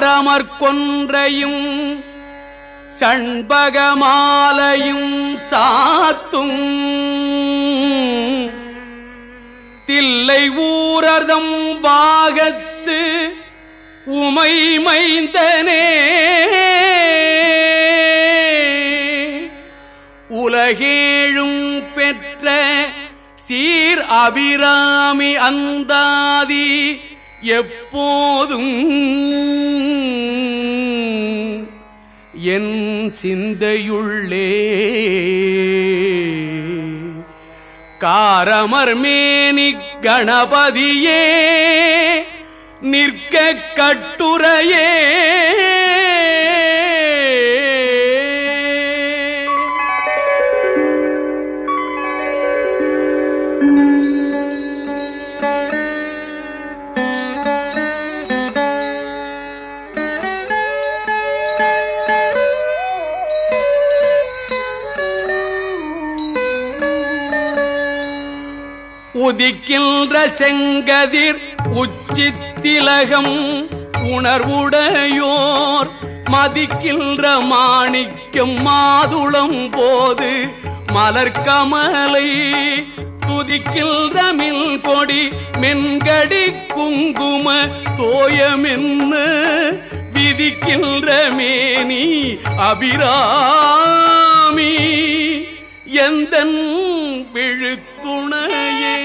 சாரமற்கொன்றையும் சண்பகமாலையும் சாத்தும் தில்லை ஊரர்தம் பாகத்து உமை மைந்தனே உலகேழும் பெற்ற சீர் அபிராமி அந்தாதி எப்போதும் என் சிந்தையுள்ளே காரமர்மேனி கணபதியே நிற்க கட்டுரையே உதிக்கின்ற செங்கதிர் உச்சித்திலகம் உணர்வுடையோர் மதிக்கின்ற மாணிக்கம் மாதுளம் போது மலர்கமலை துதிக்கின்ற மில் கொடி மென்கடி குங்கும தோயமென்ன விதிக்கின்ற மேனி அபிராமி எந்தன் விழுத்துணையே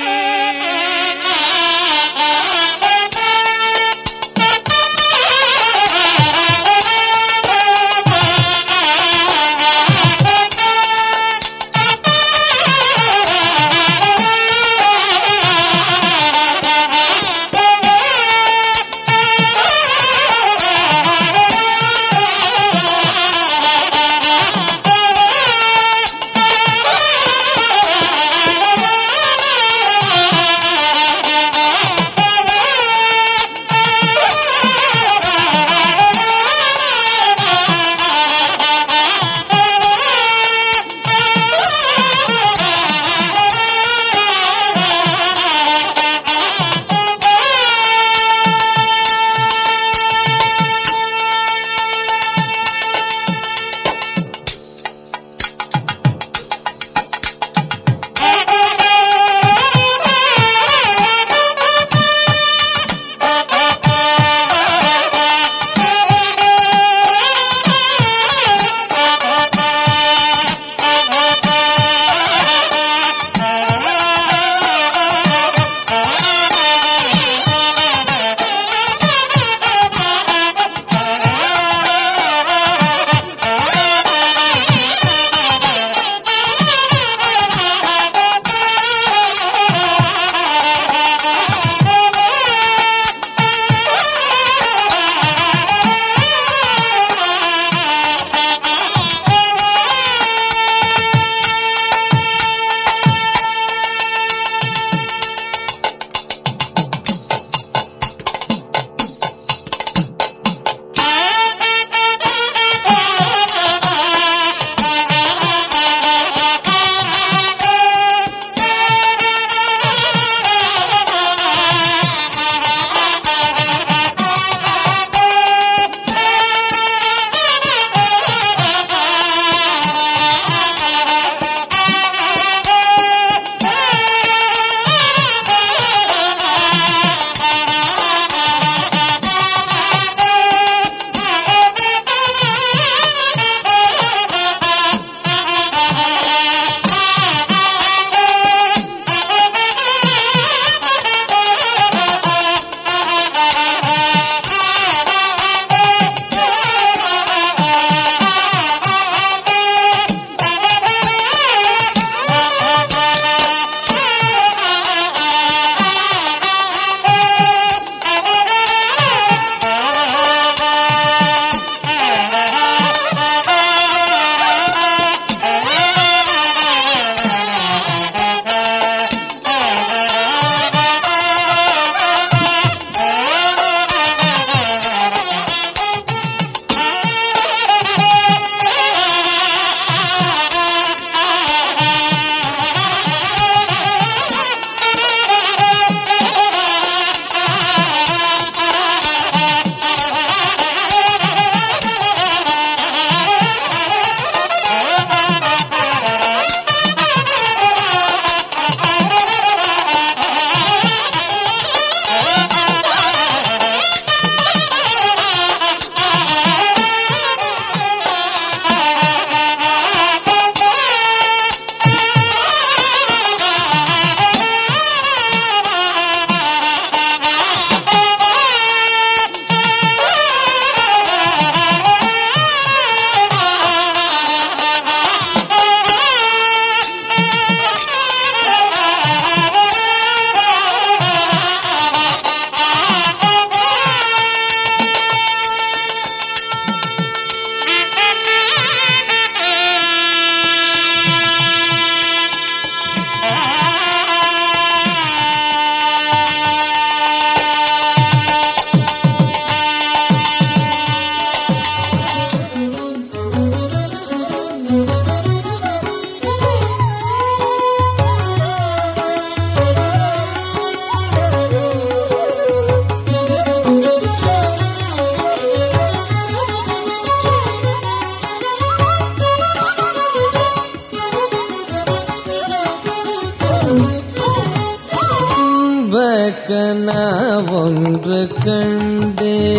ஒன்று கண்டேன்,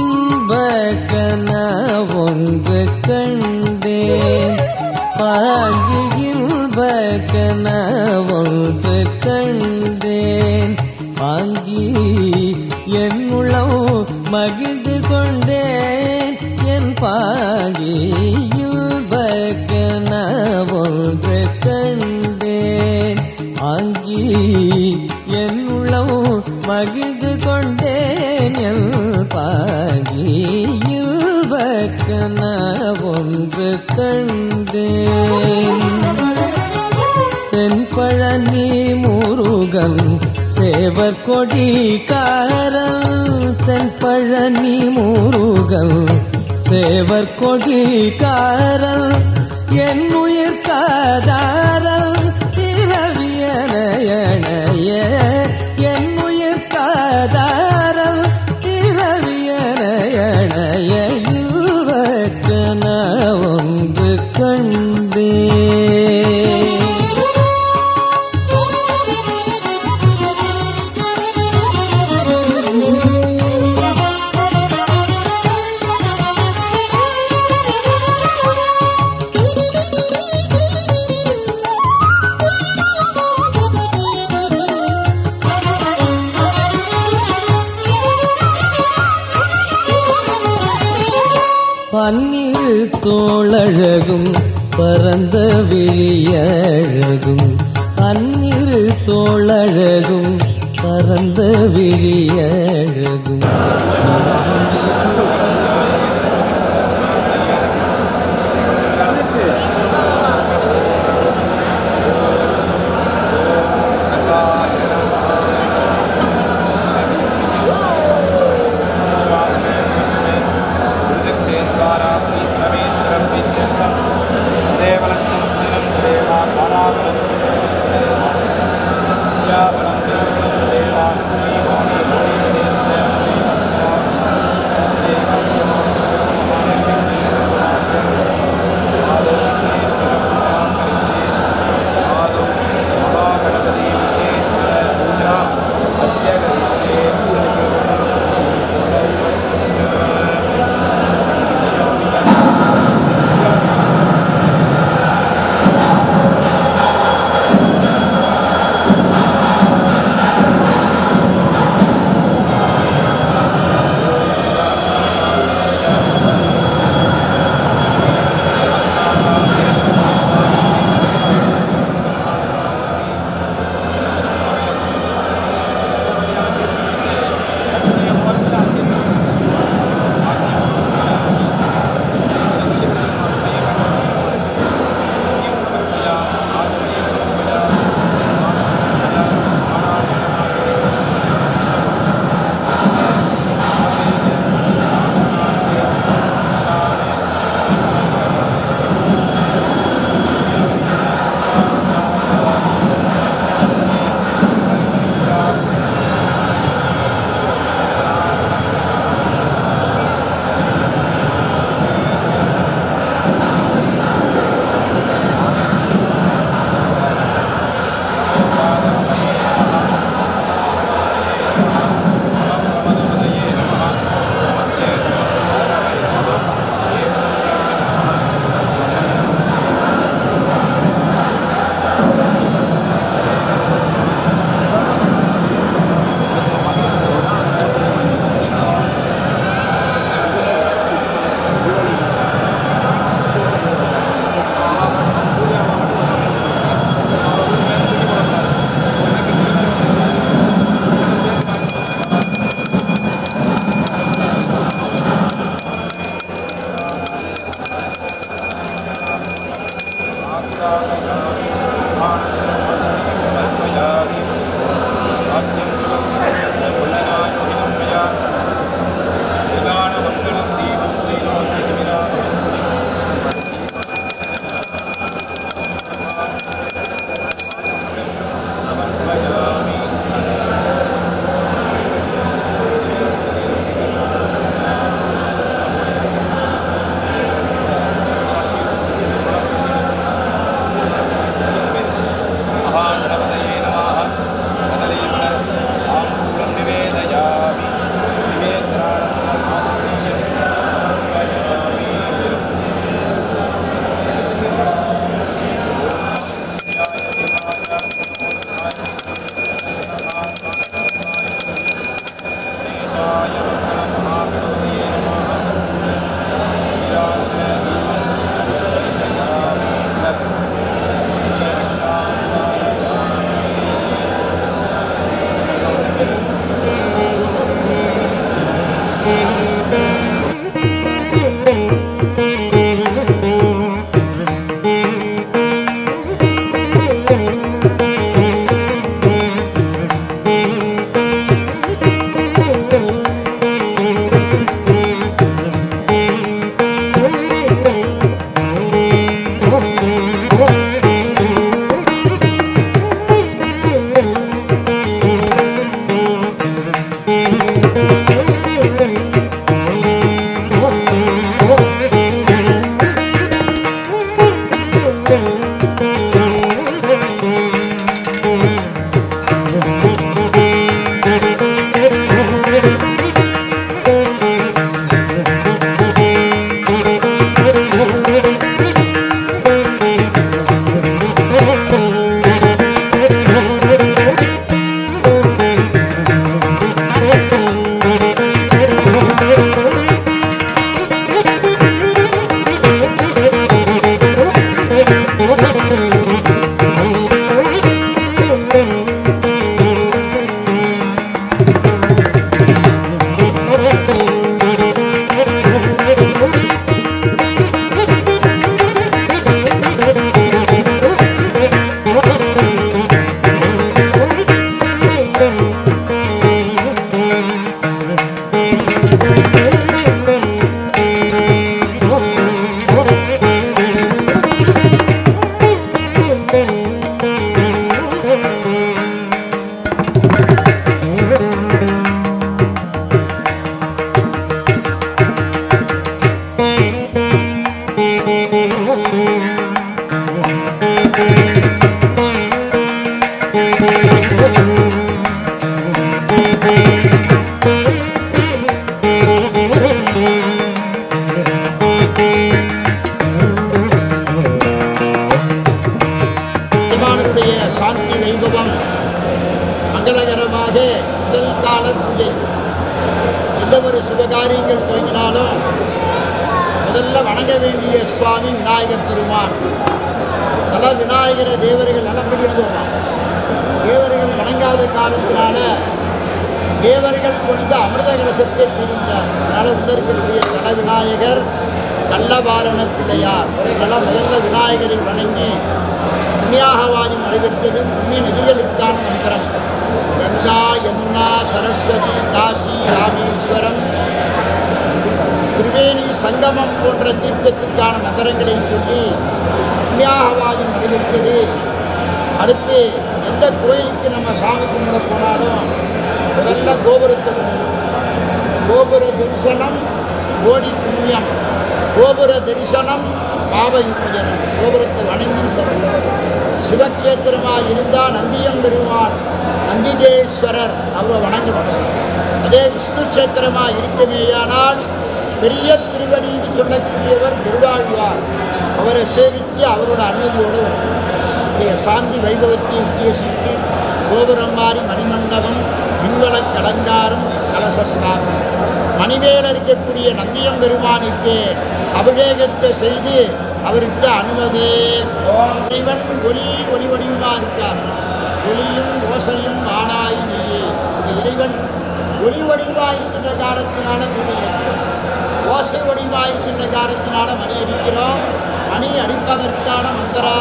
இன்பக் கனவு ஒன்று கண்டேன், பாங்கி இன்பக் கனவு ஒன்று கண்டேன், பாங்கி என் உளம் மகிழ்ந்து கொண்டேன், என் பாங்கி இன்பக் கனவு ஒன்று கண்டேன், ஆங்கி என் உளம் மகிழ்ந்து கொண்டேன், என் பாங்கி இன்பக் கனவு ஒன்று கண்டேன். தென்பழனி முருகன் சேவர் கொடிக்காரன், தென்பழனி முருகன் சேவர் கொடிக்காரன், என் உயிர் காதாரல் இரவியனைய, என் உயிர் காதாரல் இரவியனைய, இன்பக் கனவு ஒன்று கண்டேன். பன்னீர் தோளழகும் பரந்த விழியழகும், பன்னீர் தோளழகும் பரந்த விழியழகும், பூஜைகள் துவங்கினாலும் முதல்ல வணங்க வேண்டிய சுவாமி விநாயகப் பெருமான். நல்ல விநாயகரை தேவர்கள் நல்லபடியாக தேவர்கள் வணங்காத காலத்தினால தேவர்கள் கொண்டு அமிர்த கலசத்தை கூறுகிறார். அதனால் உள்ள இருக்கக்கூடிய தல விநாயகர் கள்ளவாரண பிள்ளையார். இதெல்லாம் முதல்ல விநாயகரை வணங்கி புண்ணியாகவாதம் நடைபெற்றது. புண்ணிய நிதிகளுக்கான மந்திரம் கங்கா, யமுனா, சரஸ்வதி, காசி, ராமேஸ்வரம், திரிவேணி சங்கமம் போன்ற தீர்த்தத்துக்கான மந்திரங்களை சொல்லி புண்ணியாகவாதம் நடைபெற்றது. அடுத்து எந்த கோயிலுக்கு நம்ம சாமி கும்பிட போனாலும் முதல்ல கோபுரத்தை கோபுர தரிசனம் கோடி புண்ணியம், கோபுர தரிசனம் பாவ விமோசனம். கோபுரத்தை வணங்கி சிவக்ஷேத்திரமாக இருந்தால் நந்தியம் பெருமான் நந்திதேஸ்வரர் அவரை வணங்கணும். அதே விஷ்ணு கஷேத்திரமாக இருக்குமேயானால் பெரிய திருவடின்னு சொல்லக்கூடியவர் திருவாழ்வார். அவரை சேவித்து அவரோட அனுமதியோடு சாந்தி வைபவத்தை உத்தேசித்து கோபுரம் மாறி மணிமண்டபம், மின்வளக் கலங்காரம், கலசஸ்தாபம். மணிமேல இருக்கக்கூடிய நந்தியம் பெருமானுக்கு அபிஷேகத்தை செய்து அவருக்கு அனுமதி. இறைவன் ஒளி வடிவமாக இருக்கார். ஒளியும் ஓசையும் ஆனாய் நீயே. இந்த இறைவன் ஒளி வடிவாக இருக்கின்ற காலத்தினால ஓசை வடிவாக இருக்கின்ற காலத்தினால மணி அடிக்கிறோம். மணி அடிப்பதற்கான மந்திரா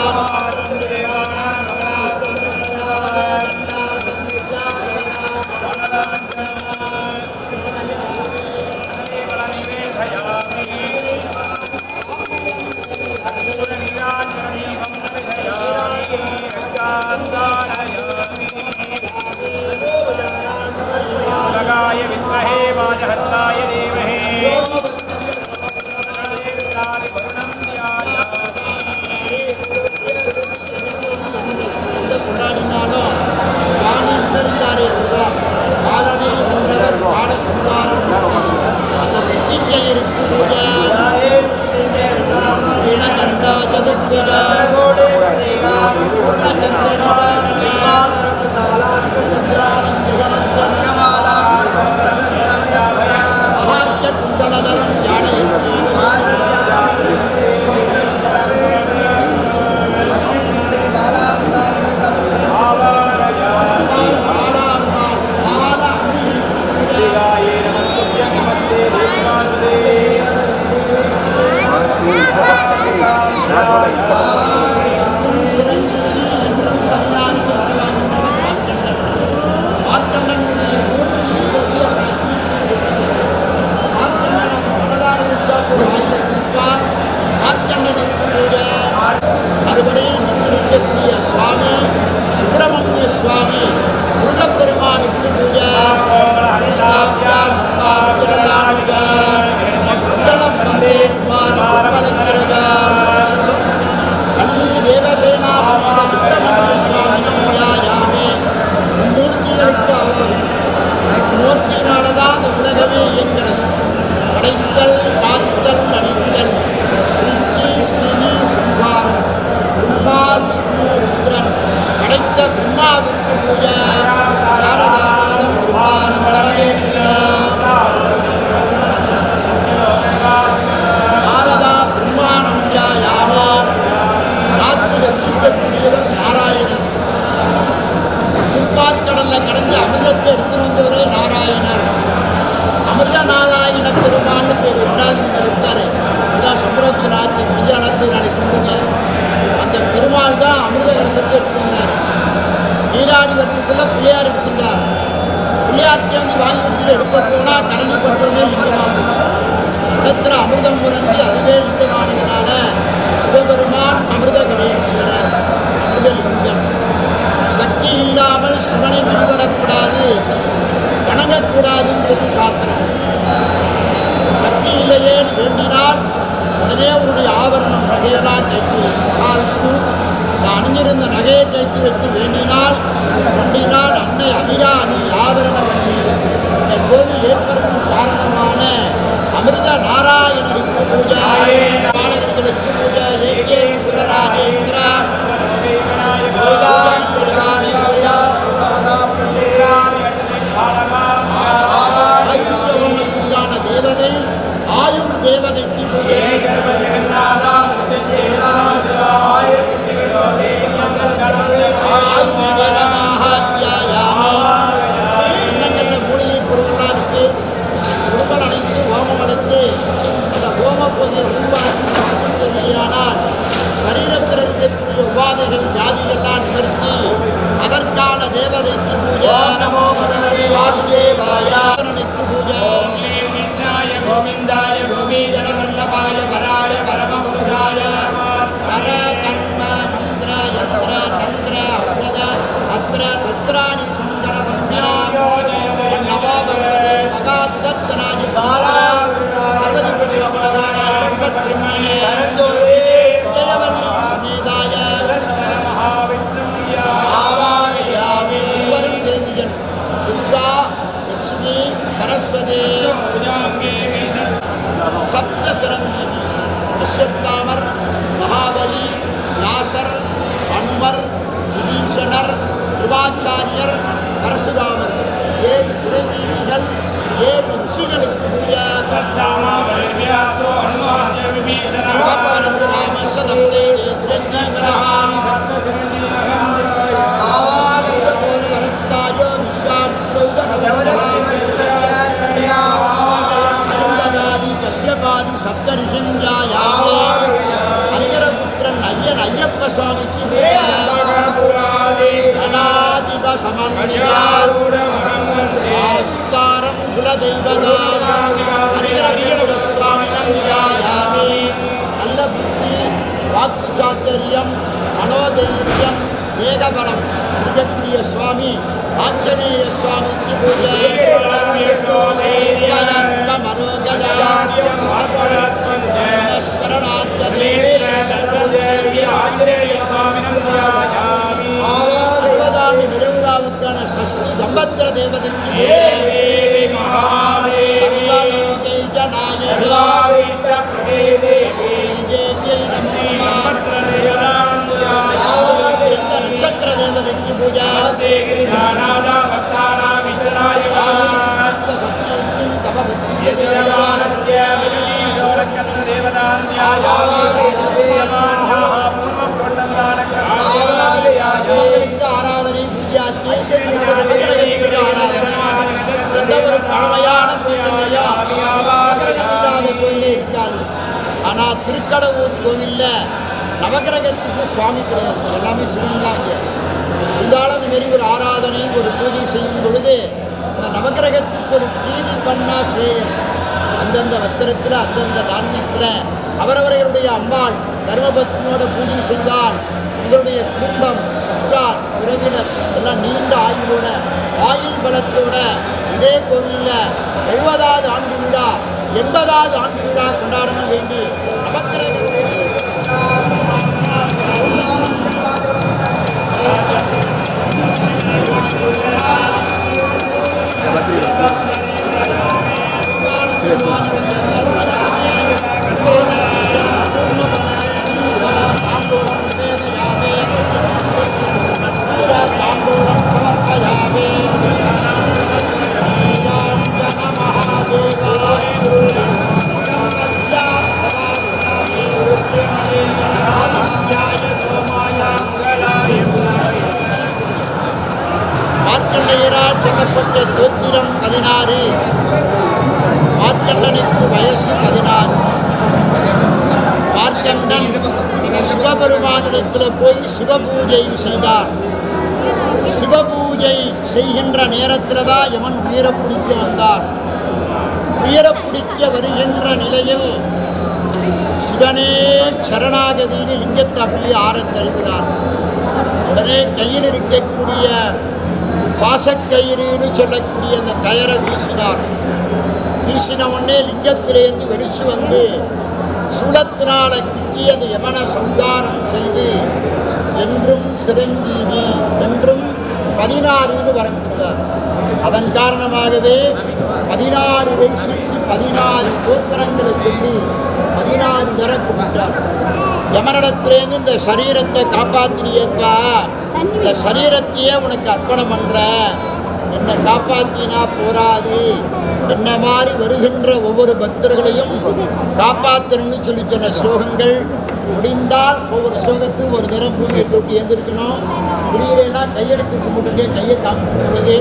சுவாமி சுப்பிரமணிய சுவாமி முருகப்பெருமானுக்கு பூஜை. அன்னி தேவசேனா சமீப சுப்பிரமணிய சுவாமி பூஜாயாமே. மூர்த்திகளுக்கு அவர் மூர்த்தியினால்தான் அந்த உலகமே இயங்கிறது. படைத்தல், காத்தல், அழித்தல், சிருஷ்டி, ஸ்திதி, சம்ஹாரம். பிரம்மா, விஷ்ணு, ருத்ரன் படைத்த பிரம்மாவுக்கு பூஜை. சாரதாநாதம் பிரம்மானம் வரவேற்கிறார். சாரதா பிரம்மானம் யாவே. காத்து ரட்சிக்கக்கூடியவர் நாராயணன். திருப்பாற்கடல்ல கடந்து அமிர்தத்தை எடுத்து வந்தவரே நாராயணர். அமிர்த நாராயண பெருமான்னு பேர் இரண்டாவது இருக்காரு. இதுதான் சம்பரோட்சராத்தி முடிஞ்சாளர் பேர் நாளைக்கு கொண்டுங்க. அந்த பெருமாள் தான் அமிர்த கலசத்தை எடுத்து வந்தார். நீராடி வட்டத்தில் பிள்ளையார் எடுத்துட்டார். பிள்ளையார்ட்டி வாங்கி கொடுத்துட்டு எடுக்க போனால் கரண்டி பட்டோன்னே லிங்கமாக போச்சு. இடத்துல அமிர்தம் புரண்டி அதுவே லிங்கமானதுனால சிவபெருமான் அமிர்த கணேஸ்வரர், அமிர்தலிங்கம். சக்தி இல்லாமல் சிவனை வழிபடக்கூடாது, வணங்கக்கூடாதுங்கிறது சாத்திரம். சக்தி இல்லையே வேண்டினால் உடனே உன்னுடைய ஆபரணம் நகையெல்லாம் கைட்டு மகாவிஷ்ணு அணிஞ்சிருந்த நகையை கைட்டு வைத்து வேண்டினால் ஒன்றினால் அன்னை அபிராமி ஆபரணம் இந்த கோவில் ஏற்படுத்தும் காரணமான அமிர்த நாராயணருக்கு பூஜை, மாணவர்களுக்கு பூஜை. ஏகே சுரராஜேந்திரா ஆயுஷ்யவனத்துக்கான தேவதை தேவதைக்கு பூஜை எண்ணங்களில் மூலிகை பொருள்லாம் இருக்கு. உடல் அணைத்து ஹோமம் அடைத்து அந்த ஹோம பொதியை உருவாக்கி சுவாசிக்கவில்லையானால் சரீரத்தில் இருக்கக்கூடிய உபாதைகள் வியாதிகள்லாம் நிவர்த்தி. அதற்கான தேவதைக்கு பூஜை வாசுதேவாய பூஜை கோவிந்தாய கோவி ஜனவல்லபாய பராய பரமபுருஷாய பர கர்ம மந்திர யந்திர தந்திர ஔஷத அத்திர சத்ராணி சங்கர சங்கரா நவோ பகவதே மகாத்வத்தனாஜ பாலா சர்வதி புஷ்பமலகனாய பிரம்மணே ஜயவல்லி சமேதாய ஆவாகயாமி வரும் தேவியன் துர்கா லட்சுமி சரஸ்வதி சப்த சிரஞ்சீவி அஸ்வத்தாமர் மகாபலி வியாசர் அனுமர் விபீஷணர் கிருபாச்சாரியர் பரசுராமர் 7 சிரஞ்சீவிகள் 7 ரிஷிகளுக்கு பூஜை கஷ்யபாதி சப்தரிஷிஞ்சாயாவே ஹரிஹரபுத்திரன் ஐயன் ஐயப்ப சுவாமிக்கு கணாதிப சமன்விதாரம் குலதெய்வதாம் ஹரிஹரபுத்திர சுவாமினம் யாயாமே. நல்ல புத்தி, வாக்கு சாத்தரியம், மனோதைரியம், தேகபலம் இருக்கக்கூடிய சுவாமி ஆஞ்சநேய சுவாமிக்கு பூஜை நிறுவிழாவுக்கான சஷ்டி சம்பத்திர தேவதைக்கு சர்வலோகை நட்சத்திர தேவதைக்கு பூஜை ஆராதனை பூஜாத்தி நவகிரகத்திற்கு ஆராதனை. எந்த ஒரு பழமையான கோயிலையோ நவகிரகம் இல்லாத கோயிலே இருக்காது. ஆனால் திருக்கடவுர் கோவிலில் நவகிரகத்துக்கு சுவாமி கிடையாது, எல்லாமே சிவன் தான். இங்கே இருந்தாலும் அந்த மாரி ஒரு ஆராதனை ஒரு பூஜை செய்யும் பொழுது அந்த நவகிரகத்துக்கு ஒரு பிரீதி பண்ணா ஸ்ரேயஸ். அந்தந்த வத்திரத்தில் அந்தந்த தானியத்தில் அவரவர்களுடைய அம்பாள் தர்மபத்னியோட பூஜை செய்தால் உங்களுடைய குடும்பம் உற்றார் உறவினர் எல்லாம் நீண்ட ஆயுளோட ஆயுள் பலத்தோட இதே கோவிலில் 70வது ஆண்டு விழா 80வது ஆண்டு விழா கொண்டாடணும் வேண்டி நவக்கிரகத்தை மார்க்கண்டையரால் சொல்லப்பட்ட தோத்திரம் 16. மார்க்கண்டனுக்கு வயசு 16. மார்க்கண்டன் சிவபெருமானிடத்தில் போய் சிவபூஜை செய்தார். சிவபூஜை செய்கின்ற நேரத்தில் தான் யமன் உயிரை பிடிக்க வந்தார். உயிரை பிடிக்க வருகின்ற நிலையில் சிவனே சரணாகதின்னு லிங்கத்தை அப்படியே ஆறத் தழுவினார். உடனே கையில் இருக்கக்கூடிய பாசக்கயிறுன்னு சொல்லக்கூடிய அந்த கயரை வீசினார். வீசின உடனே லிங்கத்திலேருந்து வெடிச்சு வந்து சுளத்தினால குத்தி அந்த யமனை சம்ஹாரம் செய்து என்றும் சிரஞ்சீவி என்றும் 16ன்னு வரம்பிட்டார். அதன் காரணமாகவே 16 வயசுக்கு 16 கோத்திரங்களை சொல்லி 16 தர கொடுத்தார். யமனிடத்திலேருந்து இந்த சரீரத்தை காப்பாற்றினியப்பா, இந்த சரீரத்தையே உனக்கு அர்ப்பணம் பண்ற, என்னை காப்பாற்றினா போராது, என்ன மாதிரி வருகின்ற ஒவ்வொரு பக்தர்களையும் காப்பாற்றணும்னு சொல்லி சொன்ன ஸ்லோகங்கள். முடிந்தால் ஒவ்வொரு ஸ்லோகத்துக்கும் ஒரு தரம் பூமியை தொட்டி எழுந்திருக்கணும். முடியலைன்னா கையெடுத்து கும்பிட்டுங்க, கையை காமிக்கும் பொழுது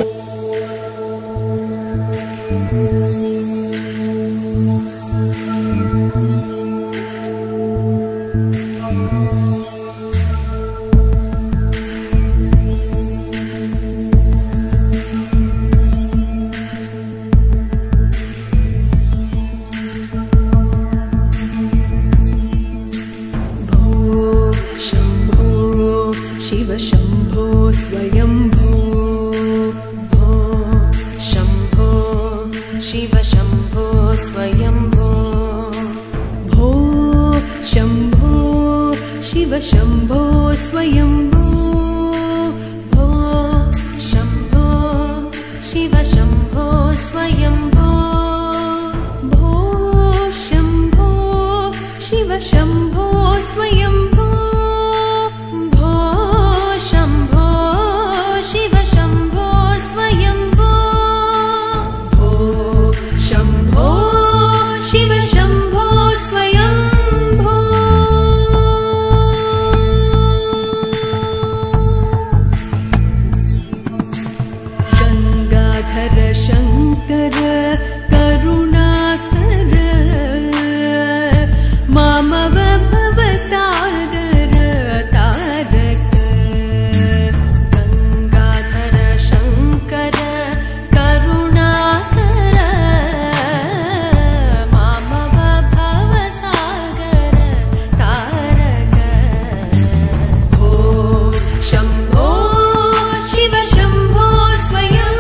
शिव शम्भो स्वयम्भो भो शम्भो शिव शम्भो स्वयम्भो भो शम्भो शिव शम्भो स्वयम्भो भो शम्भो शिव शम्भो स्वयम्भो भो शम्भो शिव शम्भो स्वयम्भो शङ्कर करुणाकर मामव भवसागर तारक गङ्गाधर शङ्कर करुणाकर मामव भवसागर तारक भो शम्भो शिव शम्भो स्वयं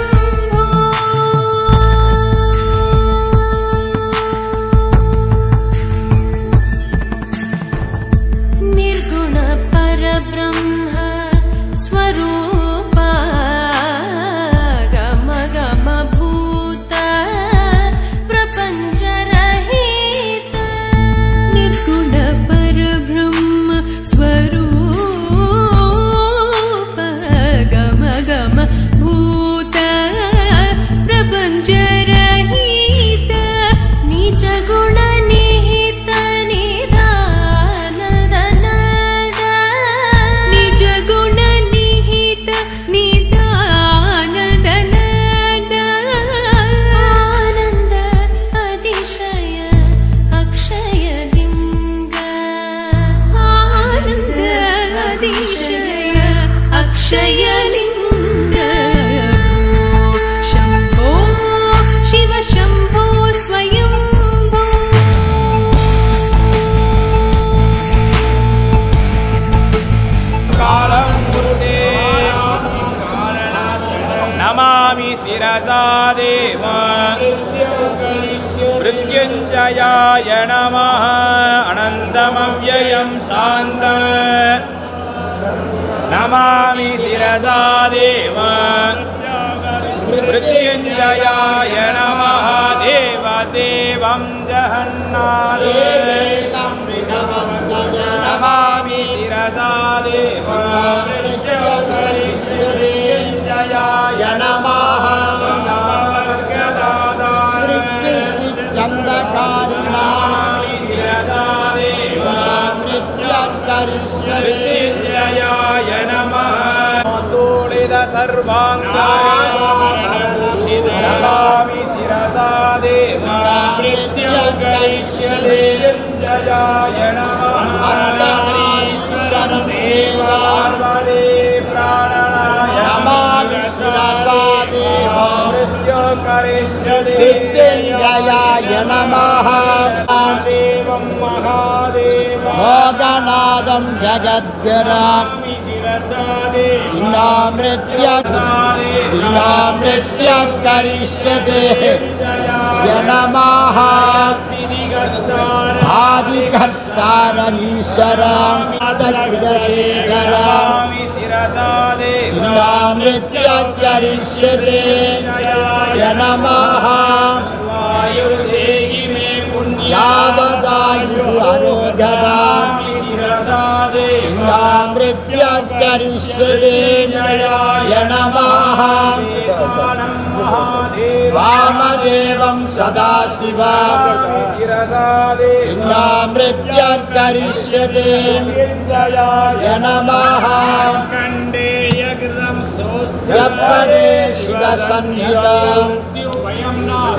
मृत्युञ्जयाय नमः अनन्तमव्ययं शान्तं नमामि शिरसा देव मृत्युञ्जयाय नमः देवदेवं जगन्नाथं नमामि शिरसा देव मृत्युञ्जयाय नमः मृत्युञ्जयाय नमः तोडिद सर्वाङ्गानि शिरसा देव मृत्युञ्जयाय नमः पार्वती प्राणनाय नमामि शिरसा देव मृत्युञ्जयाय नमः देवं महादेव भोगनादं जगद्गुरुं मृत्युकरिष्यते नमः आदिकर्तारमीश्वरं जगद्शेखरं मृत्युकरिष्यते नमः यावदायु आरोग्यदां मृत्याकरिष्यते नमः वामदेवं सदाशिवं मृत्याकरिष्यते नमः यपदे शिवसन्निधं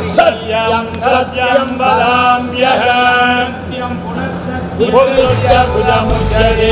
सत्यं सत्यं वदाम्यहं बुद्धस्य बुधमुच्यते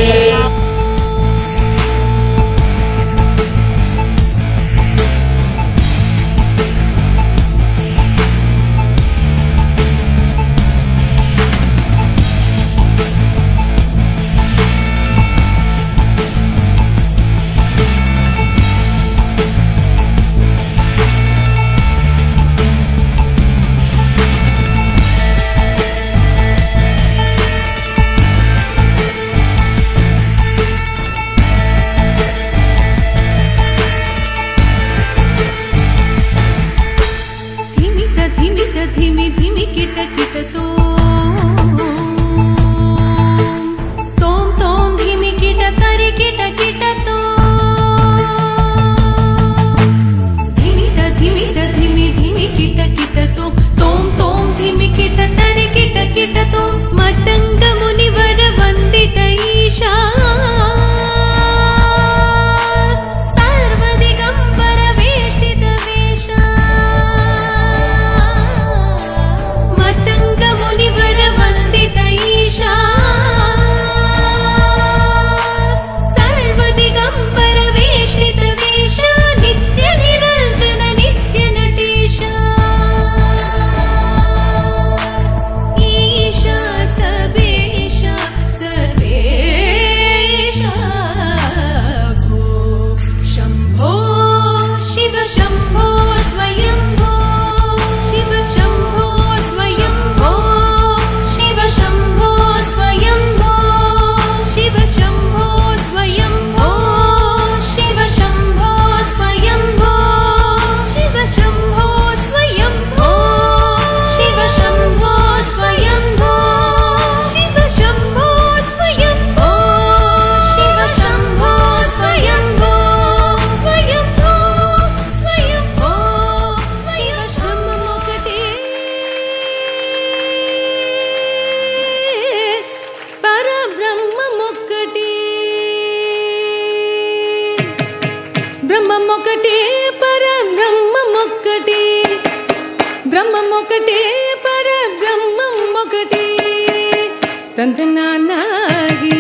తందనానాగి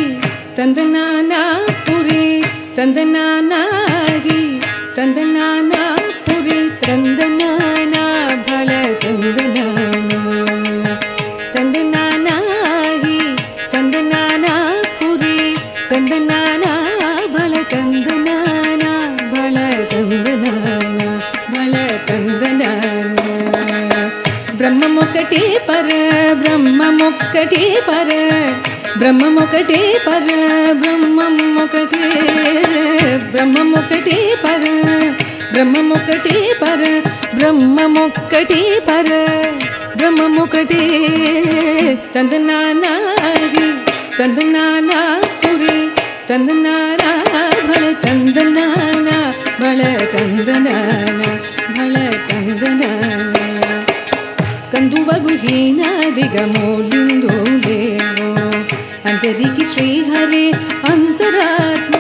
తందనానాపురి తందనానాగి తందనానాపురి తందనానా భళ తందనానా తందనానాగి తందనానాపురి తందనానా భళ తందనానా భళ తందనానా భళ తందనానా బ్రహ్మమొక్కటే పర బ్రహ్మమొక్కటే పర బ్రహ్మమొక్కటే పర బ్రహ్మమొక్కటే బ్రహ్మమొక్కటే పర బ్రహ్మమొక్కటే పర బ్రహ్మమొక్కటే పర బ్రహ్మమొక్కటే తందనానాగి తందనానాపురి తందనానా భళ తందనానా భళ తందనానా భళ తందనానా కందువగు హీనాదిగమోలిందోలేవో అంతరికి శ్రీహరే అంతరాత్మ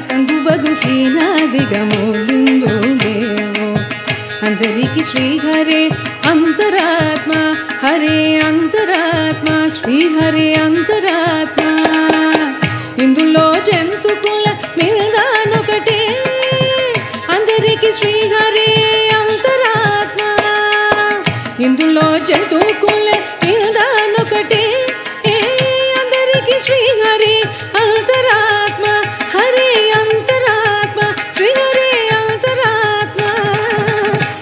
కందువగు హీనాదిగమోలిందోలేవో అంతరికి శ్రీహరే అంతరాత్మ హరే అంతరాత్మ శ్రీహరే అంతరాత్మ ఇందులో జంతుకుల మిల్దానొకటే అందరికి శ్రీహరే అంతరాత్మ ఇందులో జంతుకుల మిల్దానొకటే అందరికి శ్రీహరే అంతరాత్మ హరే అంతరాత్మ శ్రీహరే అంతరాత్మ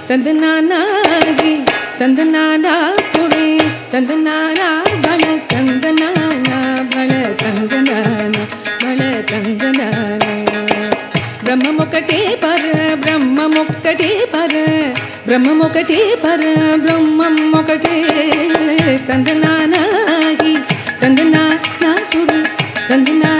తందనానాగి తందనానాపురి తందనానా భళ తందనానా భళ తందనానా భళ తందనానా బ్రహ్మమొక్కటే పర బ్రహ్మమొక్కటే పర బ్రహ్మమొక్కటే పర బ్రహ్మమొక్కటే తందనానాగి తందనానాపురి తందనా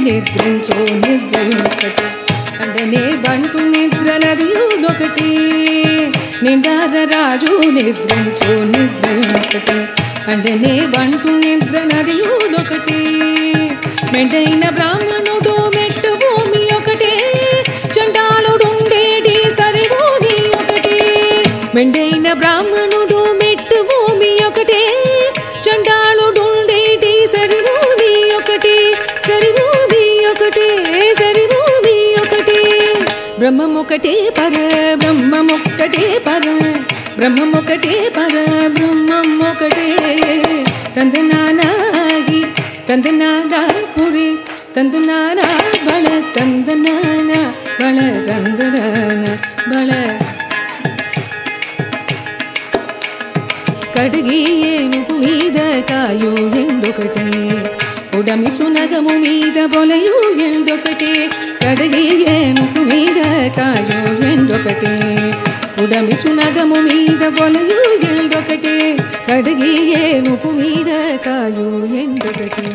నిద్రించో నిద్రయునొకటి అంటనే బంటు నిద్రలదియునొకటి నిండార రాజు నిద్రించో నిద్రయునొకటి అంటనే బంటు నిద్రలదియునొకటి మెండైన బ్రాహ్మణుడు మెట్టు భూమి ఒకటే చండాలుడుండేటి సరి భూమి ఒకటి మెండైన బ్రాహ్మణుడు మెట్టు భూమి ఒకటే చండాలుడుండేటి సరి భూమి ఒకటి సరి భూమి ఒకటే సరి భూమి ఒకటి బ్రహ్మమొకటే పర బ్రహ్మమొక్కటే పర బ్రహ్మమొకటే పర బ్రహ్మమొకటే తందనానాగి తందనానా పురి తందనానా బళ తందనానా బళ తందనానా బళ కడిగి ఏనుగు మీద కాయు ఎండొకటి ఉడమి సునగము మీద బొలయు ఎండొకటి కడిగి ఏనుగు మీద కాయు ఎండొకటి ఉడమి సునగము మీద బొలయు ఎండొకటి కడిగి ఏనుగు మీద కాయు ఎండొకటి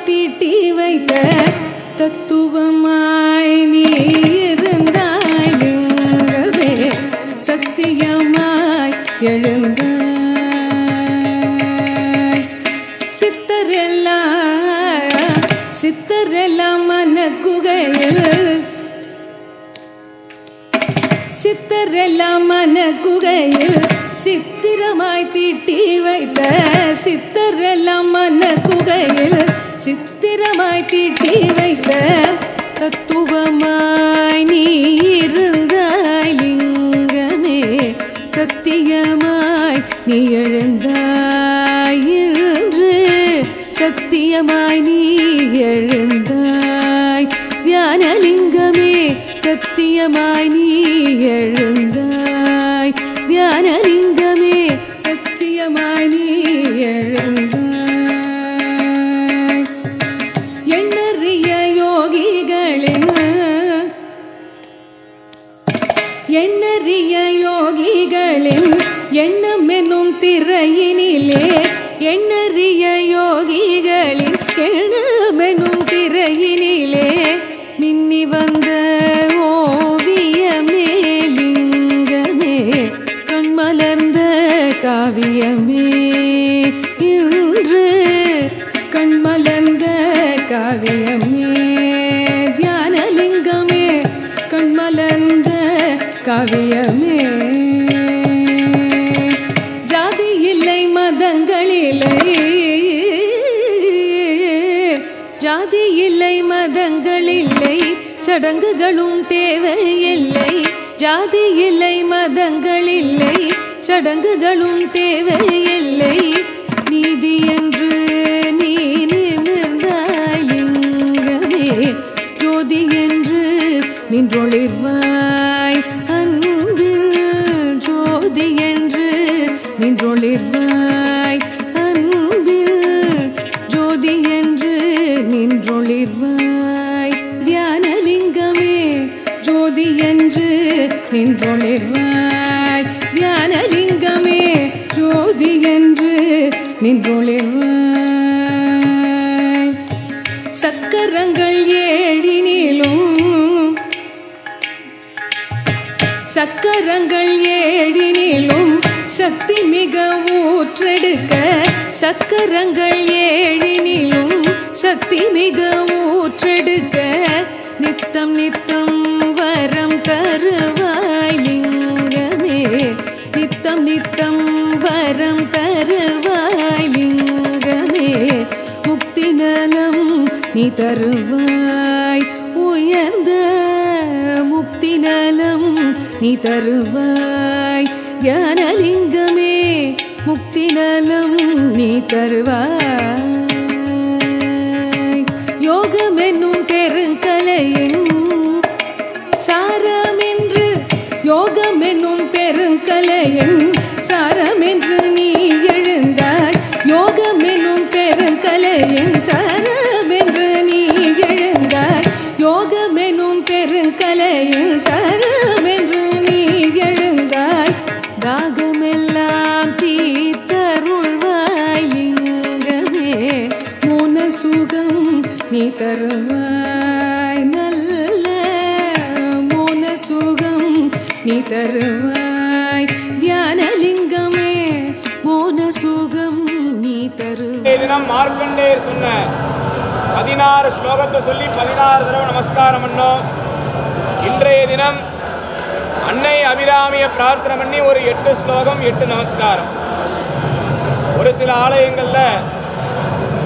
தீட்டி வைத்த தத்துவமாய் நீ இருந்தாய் லிங்கமே சத்தியமாய் எழுந்தாய் சித்தரெல்லாம் மனக்குகையில் சித்திரமாய் தீட்டி வைத்த சித்தரெல்லாம் மனக்குகையில் சித்திரமாய் தீட்டி வைத்த தத்துவமாய் நீ இருந்தாய் லிங்கமே சத்தியமாய் நீ எழுந்தாய் என்று சத்தியமாய் நீ எழுந்தாய் தியானலிங்கமே சத்தியமாய் நீ எழுந்தாய் தியானலிங்கமே சத்தியமாய் நீ எழுந்தாய் எண்ணறிய யோகிகளின் எண்ணம் என்னும் திரையினிலே எண்ணறிய யோகிகளின் எண்ணம் என்னும் திரையினிலே மின்னி வந்த ஓவியமே லிங்கமே கண்மலர்ந்த காவியமே இன்று கண்மலர்ந்த காவியமே தியானலிங்கமே கண்மலர்ந்த காவியமே ஜாதி இல்லை மதங்களில்லை ஜாதி இல்லை மதங்களில்லை சடங்குகளும் தேவையில்லை ஜாதி இல்லை மதங்களில்லை சடங்குகளும் தேவையில்லை நீதி என்று நீ நிமிர்ந்தாய் லிங்கமே ஜோதி என்று நின்றொளிர்வாய் அன்பில் ஜோதி என்று நின்றொளிர்வாய் அன்பில் ஜோதி என்று நின்றொளிர்வாய் தியானலிங்கமே ஜோதி என்று நின்றொளிர்வாய் தியானலிங்கமே ஜோதி என்று நின்றொளிர்வாய் சக்கரங்கள் ஏழினிலும் சக்தி மிக ஊற்றெடுக்க சக்கரங்கள் ஏழினிலும் சக்தி மிக ஊற்றெடுக்க நித்தம் நித்தம் வரம் தருவாய் லிங்கமே நித்தம் நித்தம் வரம் தருவாய் லிங்கமே முக்தி நலம் நீ தருவாய் உயர்ந்த முக்தி நலம் நீ தருவாய் ஞானலிங்கமே முக்தி நலம் நீ தருவாய் யோகம் என்னும் பெருங்கலையின் சாரமென்று யோகம் என்னும் பெருங்கலையின் சாரமென்று நீ எழுந்தாய் யோகம் என்னும் பெருங்கலையின் சாரமென்று நீ எழுந்தாய் யோகம் என்னும் பெருங்கலையின் சாரமென்று நீ எழுந்தாய் தாகமெல்லாம் தீர்த்தருள்வாய் லிங்கமே மோன சுகம் நீ தருவாய் நல்ல மோன சுகம் நீ தருவாய் தியானலிங்கமே மோன சுகம் நீ தருவாய் தினம் மார்க்கண்டேயர் சொன்ன 16 ஸ்லோகத்தை சொல்லி 16 தடவை நமஸ்காரம் பண்ணோம். இன்றைய தினம் அன்னை அபிராமியை பிரார்த்தனை பண்ணி ஒரு 8 ஸ்லோகம் 8 நமஸ்காரம். ஒரு சில ஆலயங்களில்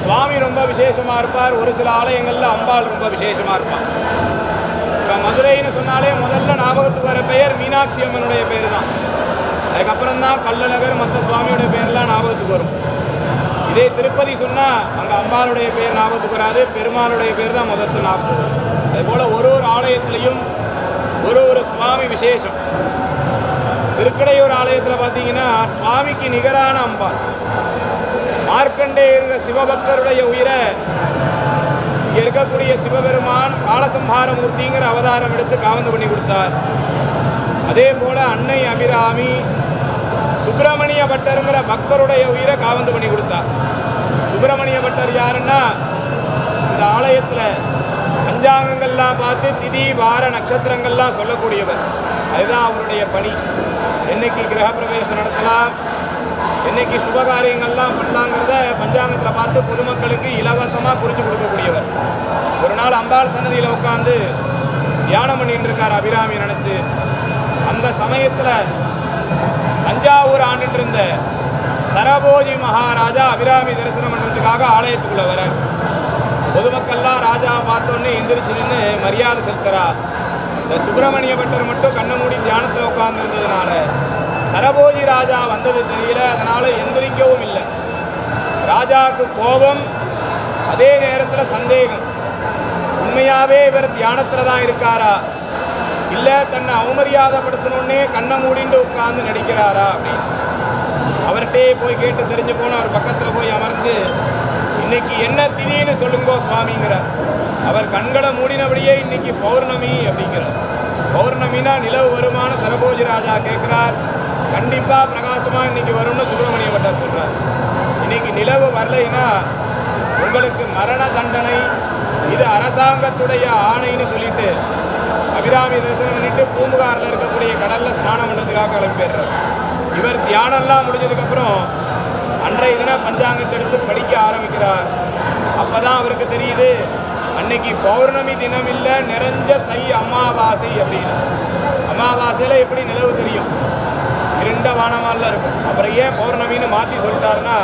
சுவாமி ரொம்ப விசேஷமாக இருப்பார், ஒரு சில ஆலயங்களில் அம்பாள் ரொம்ப விசேஷமாக இருப்பார். இப்போ மதுரைன்னு சொன்னாலே முதல்ல ஞாபகத்துக்கு வர பெயர் மீனாட்சி அம்மனுடைய பேர் தான். அதுக்கப்புறம் தான் கள்ளழகர் மற்ற சுவாமியோட பேர்லாம் ஞாபகத்துக்கு வரும். இதே திருப்பதி சொன்னால் அங்கே அம்பாளுடைய பேர் ஞாபகத்துக்கு வராது, பெருமாளுடைய பேர் தான் முதல்ல ஞாபகத்துக்கு வரும். அதுபோல் ஒரு ஒரு ஆலயத்திலையும் ஒரு ஒரு சுவாமி விசேஷம். திருக்கடையூர் ஆலயத்தில் பார்த்தீங்கன்னா சுவாமிக்கு நிகரான அம்பாள். மார்க்கண்டேயர் சிவபக்தருடைய உயிரை இங்கே இருக்கக்கூடிய சிவபெருமான் காலசம்ஹாரமூர்த்திங்கிற அவதாரம் எடுத்து காவந்து பண்ணி கொடுத்தார். அதே போல் அன்னை அபிராமி சுப்பிரமணிய பட்டருங்கிற பக்தருடைய உயிரை காவந்து பண்ணி கொடுத்தார். சுப்பிரமணிய பட்டர் யாருன்னா அந்த ஆலயத்தில் பஞ்சாங்கங்கள்லாம் பார்த்து திதி வார நட்சத்திரங்கள்லாம் சொல்லக்கூடியவர். அதுதான் அவருடைய பணி. என்னைக்கு கிரகப்பிரவேசம் நடத்தலாம், என்னைக்கு சுபகாரியங்கள்லாம் பண்ணலாங்கிறத பஞ்சாங்கத்தில் பார்த்து பொதுமக்களுக்கு இலவசமாக குறித்து கொடுக்கக்கூடியவர். ஒரு நாள் அம்பாள் சன்னதியில் உட்காந்து தியானம் பண்ணிட்டு இருக்கார் அபிராமி நினச்சி. அந்த சமயத்தில் தஞ்சாவூர் ஆண்டுட்டு இருந்த சரபோஜி மகாராஜா அபிராமி தரிசனம் பண்ணுறதுக்காக ஆலயத்துக்குள்ளே வர, பொதுமக்கள்லாம் ராஜாவை பார்த்தோன்னே எந்திரிச்சு நின்று மரியாதை செலுத்துறா. இந்த சுப்பிரமணிய பட்டர் மட்டும் கண்ணை மூடி தியானத்தில் உட்கார்ந்துருந்ததுனால சரபோஜி ராஜா வந்தது தெரியல. அதனால் எந்திரிக்கவும் இல்லை. ராஜாவுக்கு கோபம், அதே நேரத்தில் சந்தேகம். உண்மையாகவே இவர் தியானத்தில் தான் இருக்காரா, இல்லை தன்னை அவமரியாதைப்படுத்தணுன்னே கண்ணை மூடிண்டு உட்கார்ந்து நடிக்கிறாரா அப்படின்னு அவர்கிட்டே போய் கேட்டு தெரிஞ்சு போன அவர் பக்கத்தில் போய் அமர்ந்து, இன்னைக்கு என்ன திதின்னு சொல்லுங்கோ சுவாமிங்கிறார். அவர் கண்களை மூடினபடியே இன்னைக்கு பௌர்ணமி அப்படிங்கிறார். பௌர்ணமினா நிலவு வருமான சரபோஜி ராஜா கேட்குறார். கண்டிப்பாக பிரகாசமாக இன்னைக்கு வரும்னு சுப்பிரமணிய பட்டர் சொல்கிறார். இன்னைக்கு நிலவு வரலைன்னா உங்களுக்கு மரண தண்டனை, இது அரசாங்கத்துடைய ஆணைன்னு சொல்லிட்டு அபிராமி தரிசனம் பண்ணிட்டு பூம்புகாரில் இருக்கக்கூடிய கடலில் ஸ்நானம் பண்ணுறதுக்காக கிளம்பி போயிடுறார். இவர் தியானம்லாம் முடிஞ்சதுக்கப்புறம் அன்றைய தினம் பஞ்சாங்கத்தை எடுத்து படிக்க ஆரம்பிக்கிறார். அப்போ தான் அவருக்கு தெரியுது, அன்னைக்கு பௌர்ணமி தினம் இல்லை, நிறைஞ்ச தை அமாவாசை அப்படின்னு. அமாவாசையில் எப்படி நிலவு தெரியும்? இருண்ட வானமாலாம் இருக்கும். அப்புறம் ஏன் பௌர்ணமின்னு மாற்றி சொல்லிட்டாருன்னா,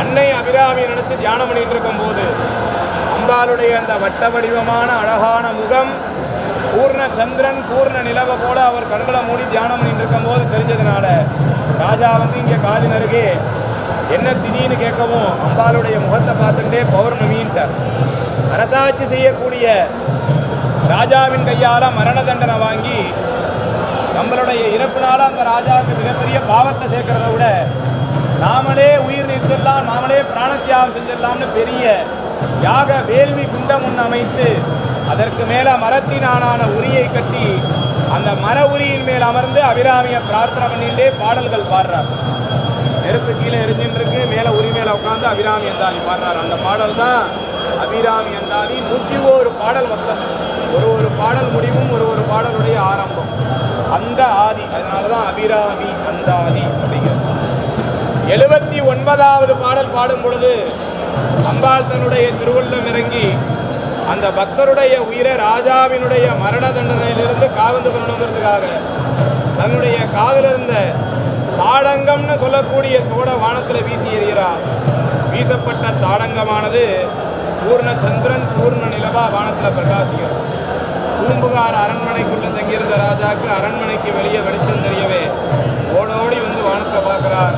அன்னை அபிராமி நினச்சி தியானம் பண்ணிட்டு இருக்கும்போது அம்பாளுடைய அந்த வட்ட வடிவமான அழகான முகம், பூர்ண சந்திரன் பூர்ண நிலவை போல அவர் கண்களை மூடி தியானம் பண்ணிட்டு இருக்கும்போது தெரிஞ்சதுனால ராஜா வந்து இங்கே காதின் அருகே என்ன திடீர்னு கேட்கவும் அம்பாளுடைய முகத்தை பார்த்துட்டே பௌர்ணமின்ட்டார். அரசாட்சி செய்யக்கூடிய ராஜாவின் கையால் மரண தண்டனை வாங்கி நம்மளுடைய இறப்புனால அந்த ராஜாவுக்கு மிகப்பெரிய பாவத்தை சேர்க்கிறத விட நாமளே உயிர் நீர்த்தெல்லாம், நாமளே பிராணத்தியாகம் செஞ்சிடலாம்னு பெரிய யாக வேள்வி குண்டம் ஒன்று அமைத்து அதற்கு மேலே மரத்தினான உரியை கட்டி அந்த மர உரியின் மேல் அமர்ந்து அபிராமியை பிரார்த்தனை பண்ணிட்டே பாடல்கள் பாடுறார். நெருப்பு கீழே எரிஞ்சின்றிருக்கு, மேலே உரி மேலே உட்காந்து அபிராமி அந்தாதி பாடுறார். அந்த பாடல் தான் அபிராமி அந்தாதி. 101 பாடல் மொத்தம். ஒரு பாடல் முடிவும் ஒரு பாடலுடைய ஆரம்பம். அந்த ஆதி, அதனால தான் அபிராமி அந்தாதி அப்படிங்கிறது. 79வது பாடல் பாடும் பொழுது அம்பாள் தன்னுடைய திருவுள்ளம் இறங்கி அந்த பக்தருடைய உயிரை ராஜாவினுடைய மரண தண்டனையிலிருந்து காவந்து கொண்டுங்கிறதுக்காக தன்னுடைய காதில் இருந்த தாடங்கம்னு சொல்லக்கூடிய தோட வானத்தில் வீசி எறிகிறார். வீசப்பட்ட தாடங்கமானது பூர்ண சந்திரன் பூர்ண நிலவா வானத்தில் பிரகாசிக்கிறது. பூம்புகார் அரண்மனைக்குள்ளே தங்கியிருந்த ராஜாவுக்கு அரண்மனைக்கு வெளியே வெளிச்சம் தெரியவே ஓடோடி வந்து வானத்தை பார்க்குறார்.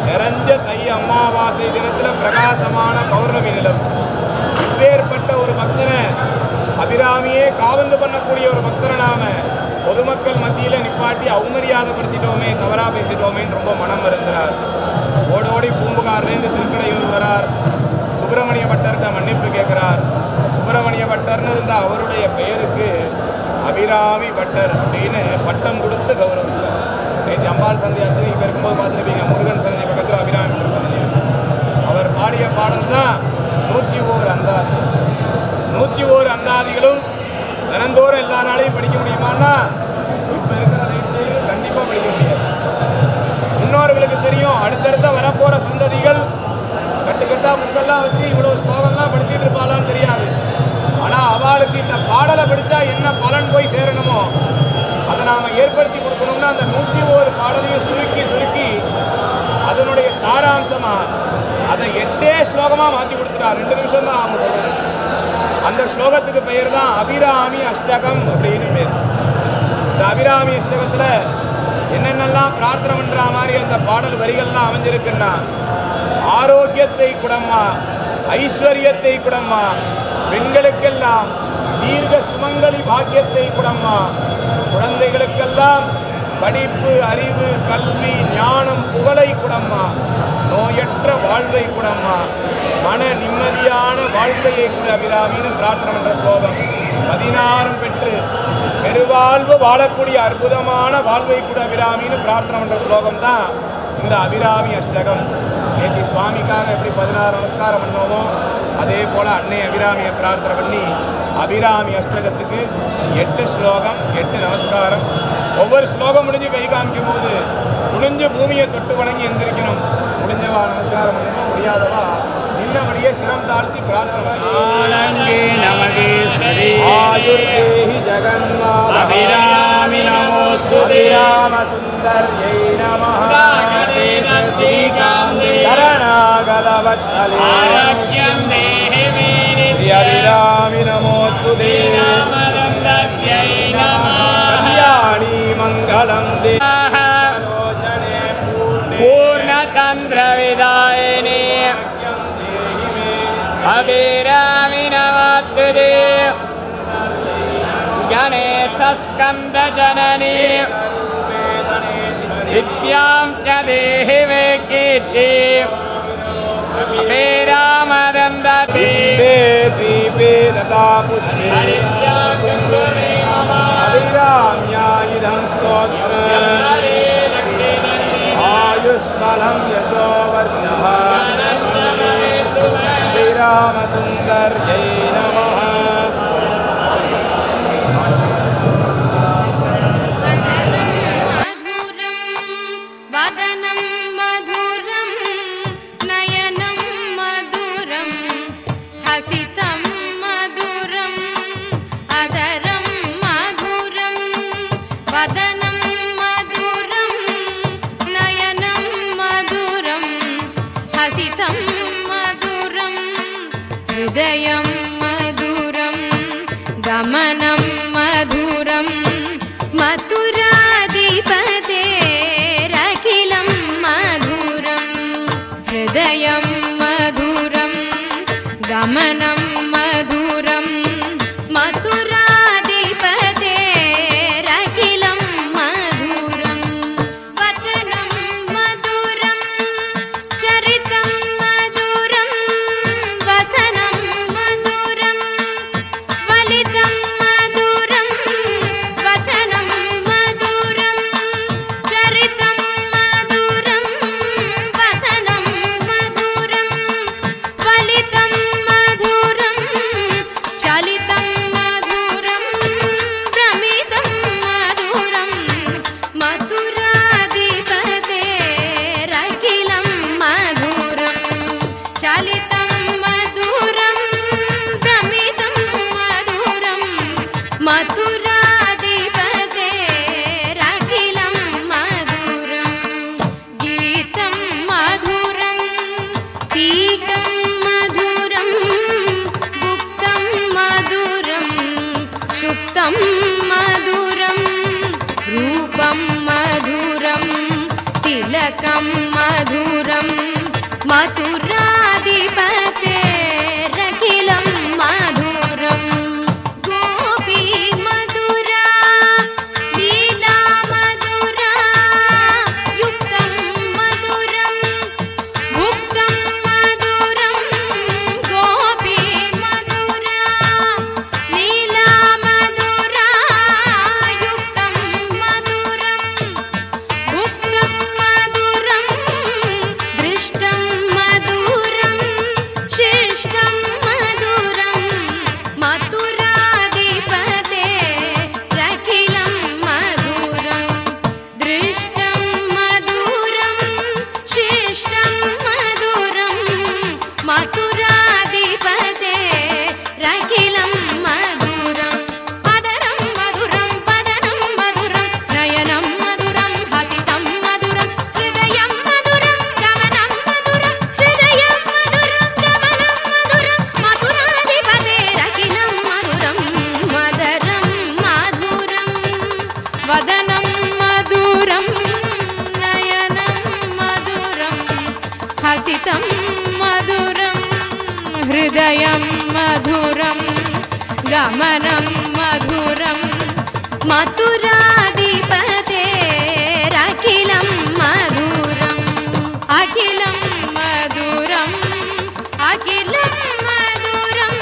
நிறைஞ்ச தை அமாவாசை தினத்தில் பிரகாசமான பௌர்ணமி நிலவு. இப்பேற்பட்ட ஒரு பக்தரை, அபிராமியே காவந்து பண்ணக்கூடிய ஒரு பக்தரை நாம பொதுமக்கள் மத்தியில் நிப்பாட்டி அவமரியாதைப்படுத்திட்டோமே, தவறாக பேசிட்டோமேன்னு ரொம்ப மனம் வருந்துறார். ஓடோடி பூம்புகார்லேருந்து திருக்கடையூர் வரார். சுப்பிரமணிய பட்டர்கிட்ட மன்னிப்பு கேட்குறார். சுப்பிரமணிய பட்டர்னு இருந்த அவருடைய பெயருக்கு அபிராமி பட்டர் அப்படின்னு பட்டம் கொடுத்து கௌரவிச்சார். நேற்று அம்பாள் சந்தை அர்ச்சனை இப்போ இருக்கும்போது பார்த்துருப்பீங்க, முருகன் சந்தை பக்கத்தில் அபிராமி பட்டர் சந்தை. அவர் பாடிய பாடல் தான் 101 அந்தாதி. 101 அந்தாதிகளும் தினந்தோறும் எல்லா நாளையும் படிக்க முடியுமான்னா இப்போ இருக்கிற லைஃப் ஸ்டைலுக்கு கண்டிப்பாக படிக்க முடியாது. முன்னோர்களுக்கு தெரியும், அடுத்தடுத்த வரப்போகிற சந்ததிகள் கட்டுக்கட்டாக புக்கெல்லாம் வச்சு இவ்வளோ ஸ்லோகம்லாம் படிச்சுட்டு இருப்பாளான்னு தெரியாது. ஆனால் அவளுக்கு இந்த பாடலை படித்தா என்ன பலன் போய் சேரணுமோ அதை நாம் ஏற்படுத்தி கொடுக்கணும்னா அந்த 101 பாடலையும் சுருக்கி அதனுடைய சாராம்சமாக அதை 8 ஸ்லோகமாக மாற்றி கொடுத்துட்டா. 2 நிமிஷம் தான் அவங்க சொல்கிறது. அந்த ஸ்லோகத்துக்கு பெயர் தான் அபிராமி அஷ்டகம் அப்படின்னு பேர். இந்த அபிராமி அஷ்டகத்தில் என்னென்னலாம் பிரார்த்தனை பண்ணுற மாதிரி அந்த பாடல் வரிகள்லாம் அமைஞ்சிருக்குன்னா, ஆரோக்கியத்தை குடம்மா, ஐஸ்வர்யத்தை குடம்மா, பெண்களுக்கெல்லாம் தீர்க்க சுமங்கலி பாக்கியத்தை குடம்மா, குழந்தைகளுக்கெல்லாம் படிப்பு, அறிவு, கல்வி, ஞானம், புகழை குடம்மா, நோயற்ற வாழ்வை குடம்மா, மன நிம்மதியான வாழ்க்கையை கூட அபிராமின்னு பிரார்த்தனை பண்ற ஸ்லோகம். 16 பெற்று பெருவாழ்வு வாழக்கூடிய அற்புதமான வாழ்வை கூட அபிராமின்னு பிரார்த்தனை பண்ற ஸ்லோகம் தான் இந்த அபிராமி அஷ்டகம். நேற்று சுவாமிக்காக எப்படி 16 நமஸ்காரம் பண்ணோமோ அதே போல் அன்னை அபிராமியை பிரார்த்தனை பண்ணி அபிராமி அஷ்டகத்துக்கு 8 ஸ்லோகம் 8 நமஸ்காரம். ஒவ்வொரு ஸ்லோகம் முடிஞ்சு கை காமிக்கும் போது முடிஞ்ச பூமியை தொட்டு வணங்கி எந்திரிக்கணும். முடிஞ்சவா நமஸ்காரம் பண்ணணும், முடியாதவா நின்னபடியே சிரம் தாழ்த்தி பிரார்த்தனை ஆயுர்தேஹி ஜகன்மாதா அபிராமி நமோஸ்துதே ராமசுந்தர்யை நமः சரணாகதவத்சலே ஆரோக்யம் தேஹி வீரி அபிராமி நமோஸ்துதே ராமசுந்தர்யை நமः கல்யாணி மங்களம் தேஜனே பூர்ணச்சந்திரவிதாயினி அபிராமி நமோஸ்துதே गणेशस्कन्दजननी विद्यां च देहि मे कीर्ति अभिरामदन्दति दीपे तथा पुष्पे अभिराम्यायुधं स्तोत्रम् आयुष्मलं यशोवर्धनः अभिरामसुन्दर्यै नमः. वदनं मधुरं नयनं मधुरं हसितं मधुरं अधरं मधुरं वदनं मधुरं नयनं मधुरं हसितं मधुरं हृदयं मधुरं गमनं मधुरं मथुराधिपते हृदयं मधुरं गमनं मधुरं मथुराधिपतेरखिलं मधुरं वचनं मधुरं चरितं मधुरं वसनं मधुरं वलितं मधुरं वचनं मधुरं चरितं मधुरं वसनं वलितं मधुरं चलितं मधुरं भ्रमितं मधुरं मथुराधिपतेरखिलं मधुरं चलितं मधुरं भ्रमितं मधुरं मथुराधिपतेरखिलं मधुरं गीतं मधुरं पीठं मधुरं भुक्तं मधुरं शुक्तं मधुरं रूपं मधुरं तिलकं मधुरं मथुराधिपतेरखिलं मधुरं गोपी मधुरा लीला मधुरा युक्तं मधुरं भुक्तं मधुरं गोपी मधुरा लीला मधुरा युक्तं मधुरं भुक्तं मधुरं दृष्टं मधुरं शिष्टं मधुरं मथुराधिपतेरखिलं मधुरं दृष्टं मधुरं शिष्टं मधुरं मथुराधिपतेरखिलं मधुरं अधरं मधुरं वदनं मधुरं नयनं मधुरं हसितं मधुरं हृदयं मधुरं गमनं मधुरं हृदयं मधुरं गमनं मधुरं मथुराधिपतेरखिलं मधुरं मदरं मधुरं वदनं मधुरं नयनं मधुरं हसितं मधुरं हृदयं मधुरं गमनं मधुरं मथुराधिपतेरखिलं मधुरम् अखिलं मधुरम् अखिलं मधुरम्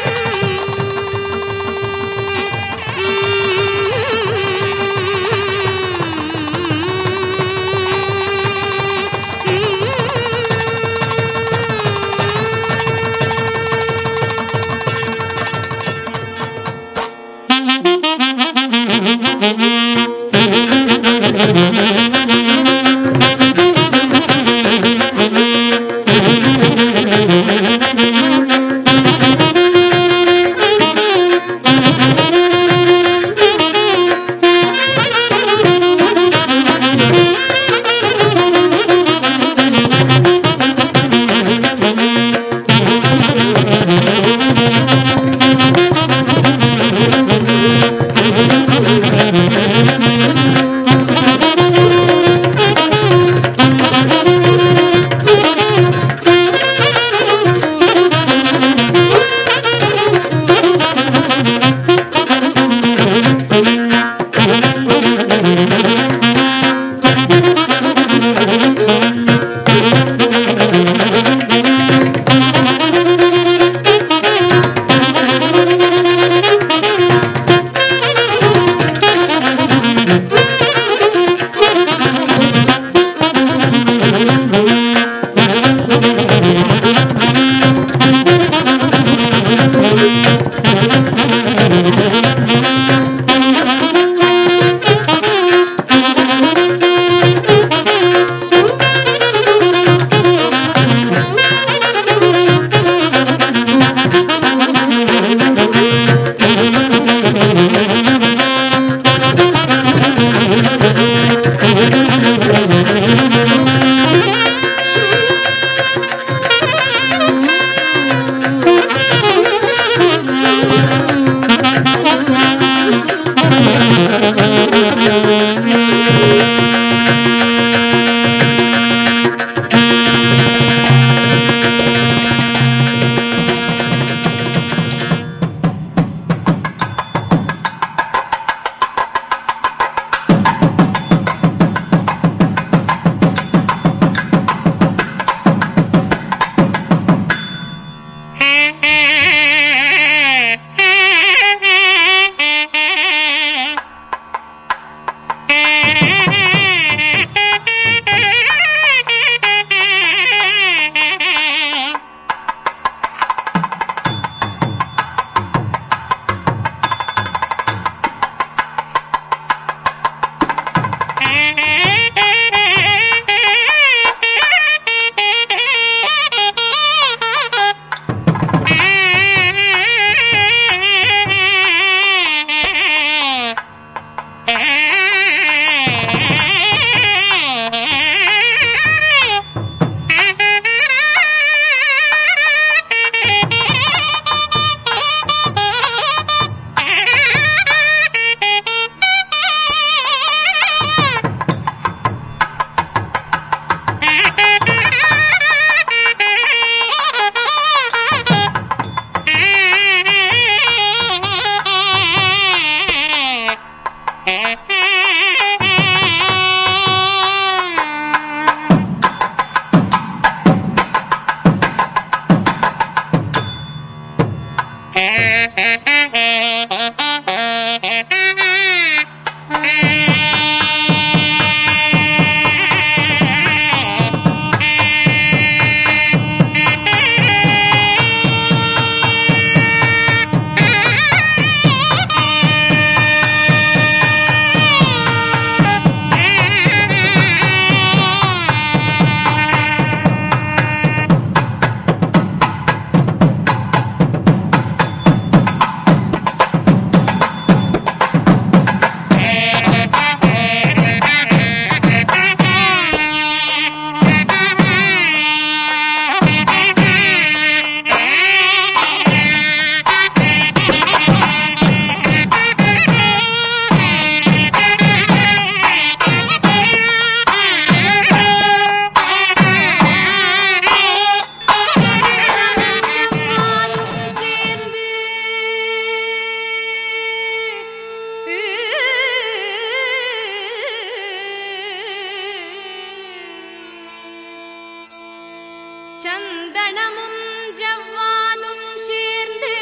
சந்தனமும் ஜவ்வாதும் சேர்ந்து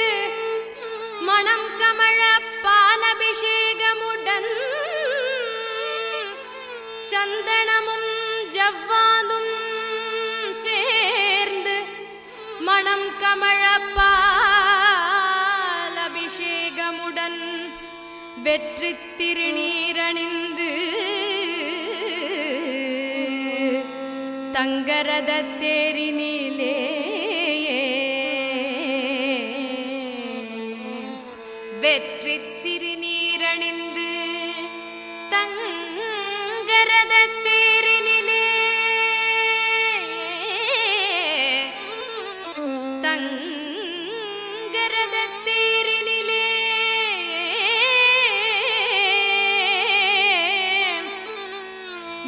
மணம் கமழ பாலபிஷேகமுடன் சந்தனமும் ஜவ்வாதும் சேர்ந்து மணம் கமழ பாலபிஷேகமுடன் வெற்றி திருநீரணிந்து தங்கரத தேரினிலே வெற்றி திருநீரணிந்து தங்கரத தேரினிலே தங்கரத தேரினிலே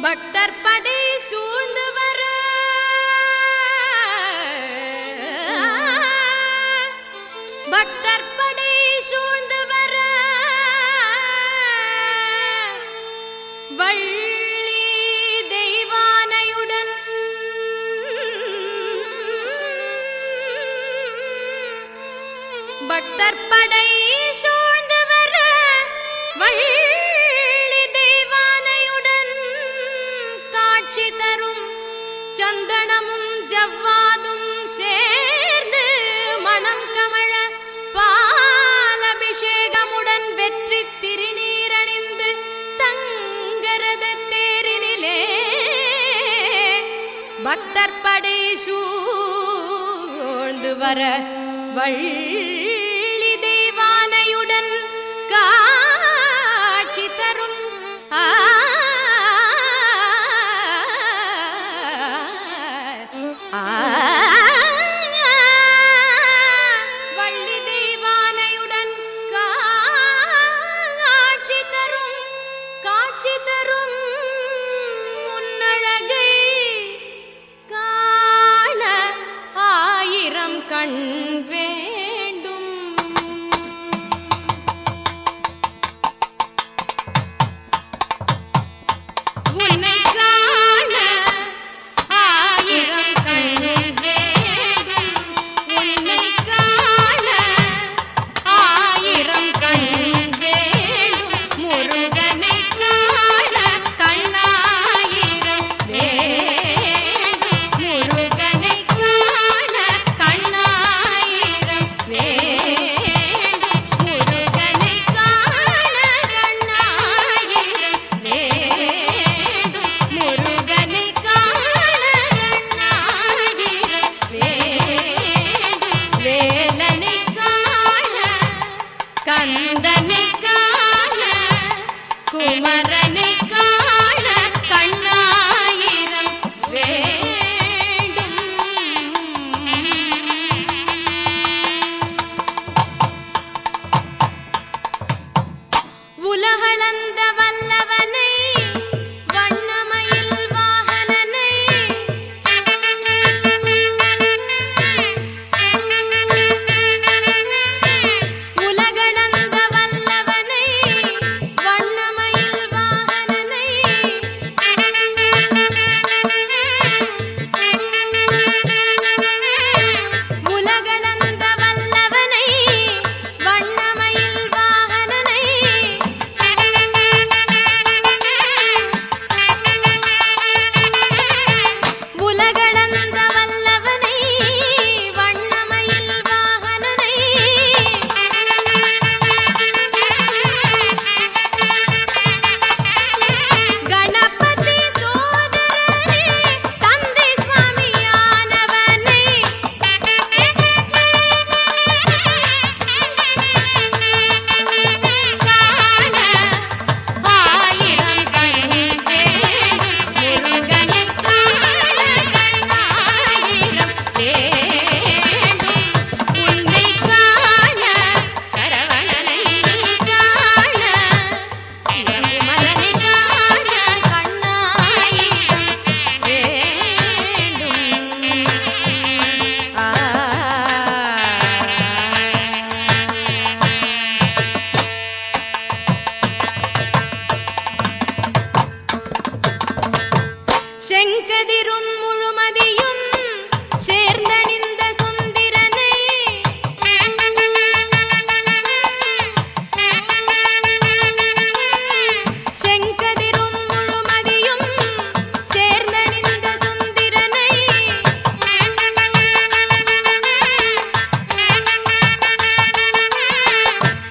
பக்தர் படை சூழ்ந்து வர பக்தர் படை சூழ்ந்து வர வள்ளி தெய்வானையுடன் பக்தர் படை சூழ்ந்து வர வள்ளி தெய்வானையுடன் காட்சி தரும் சந்தனமும் ஜவ்வாதும் சேர்ந்து மணம் கமழ பாலபிஷேகமுடன் வெற்றி திருநீரணிந்து தங்கரத தேரினிலே பக்தர் படை சூழ்ந்து வர வள்ளி தெய்வானையுடன் காட்சி தரும் வள்ளி தெய்வானையுடன் காட்சி செங்கதிரும் முழுமதியும் சேர்ந்தணிந்த சுந்திரனை செங்கதிரும் முழுமதியும் சேர்ந்தணிந்த சுந்திரனை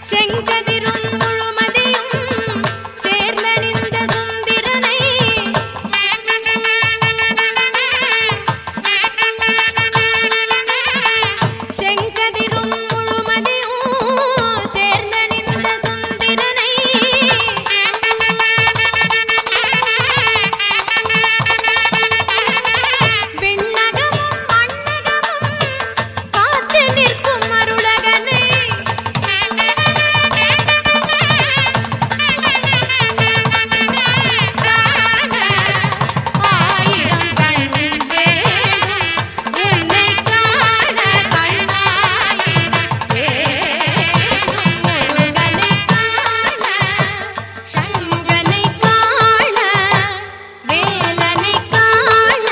செங்கதிரும் முழுமதியும் சேர்ந்தணிந்த சுந்திரனை செங்கதிரும் முழுமதியும் சேர்ந்தணிந்த சுந்திரனை விண்ணகமும் மண்ணகமும் காத்து நிற்கும் அருளகனை காண ஆயிரம் கண் வேண்டும் உன்னை காண கண்ணாயிரம் வேண்டும் முருகனை காண சண்முகனை காண வேலனை காண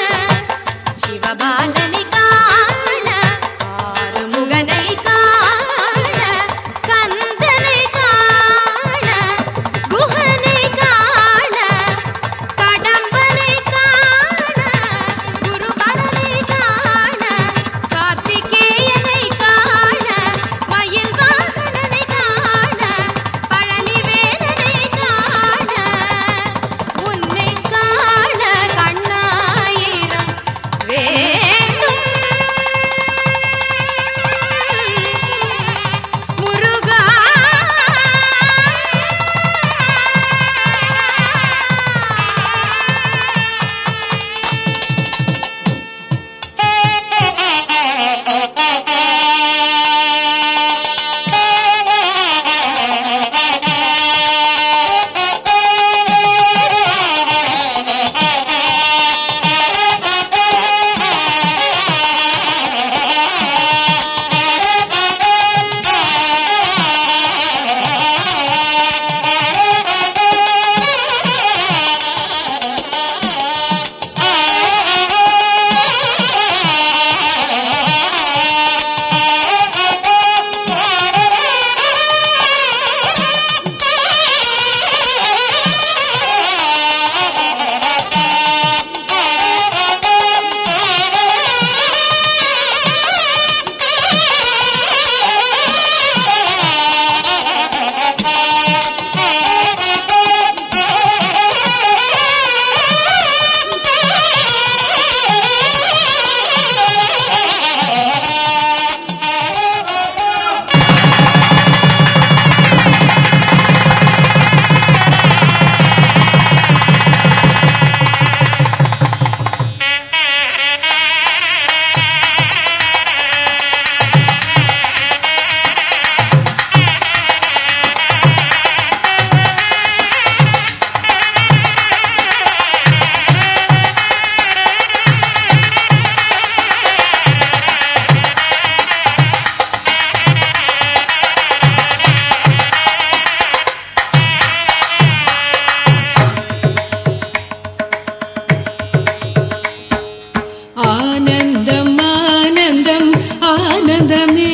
சிவபாலனை காண ஆறுமுகனை காண கந்தனை காண குஹனை காண கடம்பனை காண குருபரனை காண கார்த்திகேயனை காண மயில் வாகனனை காண பழனிவேலனை காண உன்னை காண கண்ணாயிரம் வேண்டும் முருகா ஆனந்தம் ஆனந்தம் ஆனந்தமே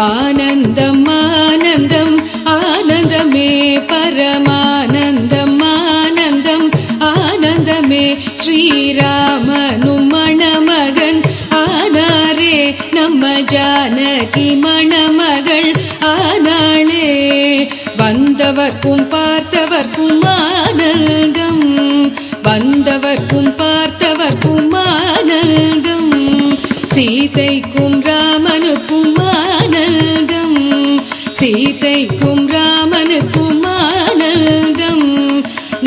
ஆனந்தம் ஆனந்தம் ஆனந்தமே பரமானந்தம் ஆனந்தம் ஆனந்தமே ஸ்ரீராமனும் மணமகன் ஆனாரே நம்ம ஜானகி மணமகள் ஆனாளே வந்தவர்க்கும் பார்த்தவர்க்கும் ஆனந்தம் வந்தவர்க்கும் பார்த்தவர்க்கும் ஆனந்தம் சீதைக்கும் ராமனுக்கும் ஆனந்தம் சீதைக்கும் ராமனுக்கும் ஆனந்தம்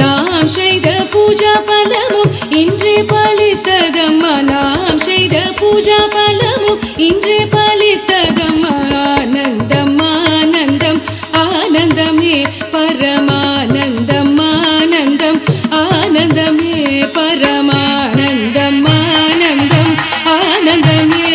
நாம் செய்த பூஜா பலமும் இன்றே பலித்ததம்மா நாம் செய்த பூஜா பலமும் இன்றே பலித்ததம்மா ஆனந்தம் ஆனந்தம் ஆனந்தமே பரமானந்தம் ஆனந்தம் ஆனந்தமே பரமானந்தம் ஆனந்தம் ஆனந்தமே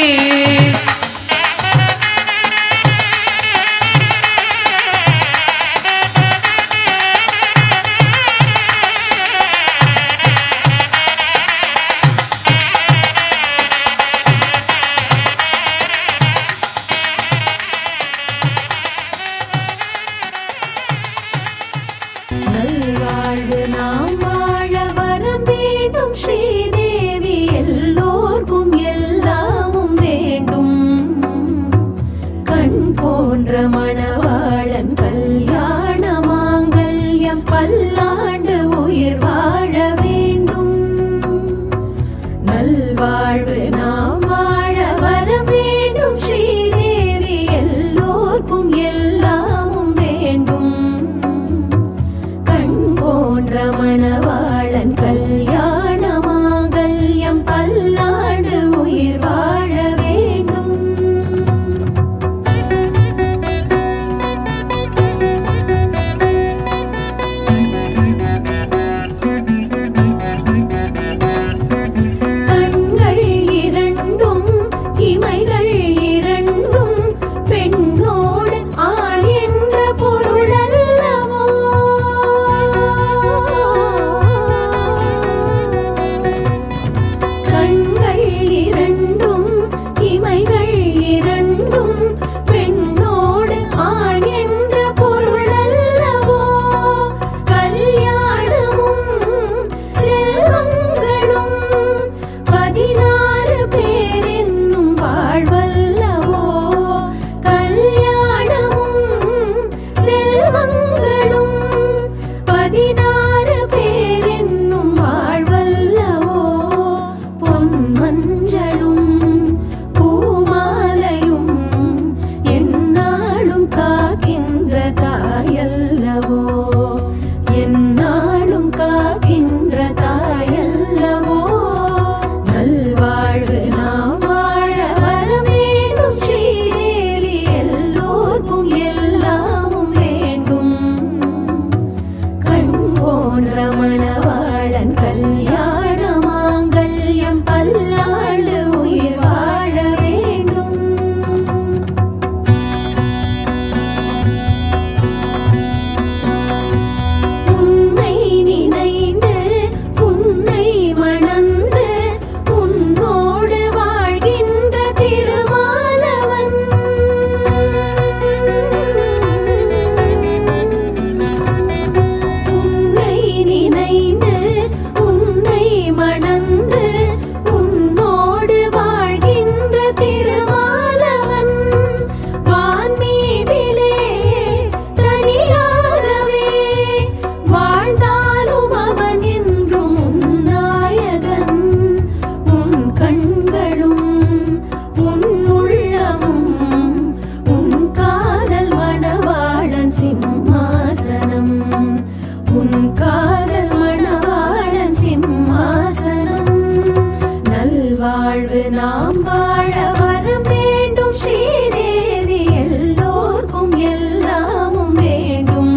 நாம் வாழ வரம் வேண்டும் ஸ்ரீதேவி எல்லோர்க்கும் எல்லாமும் வேண்டும்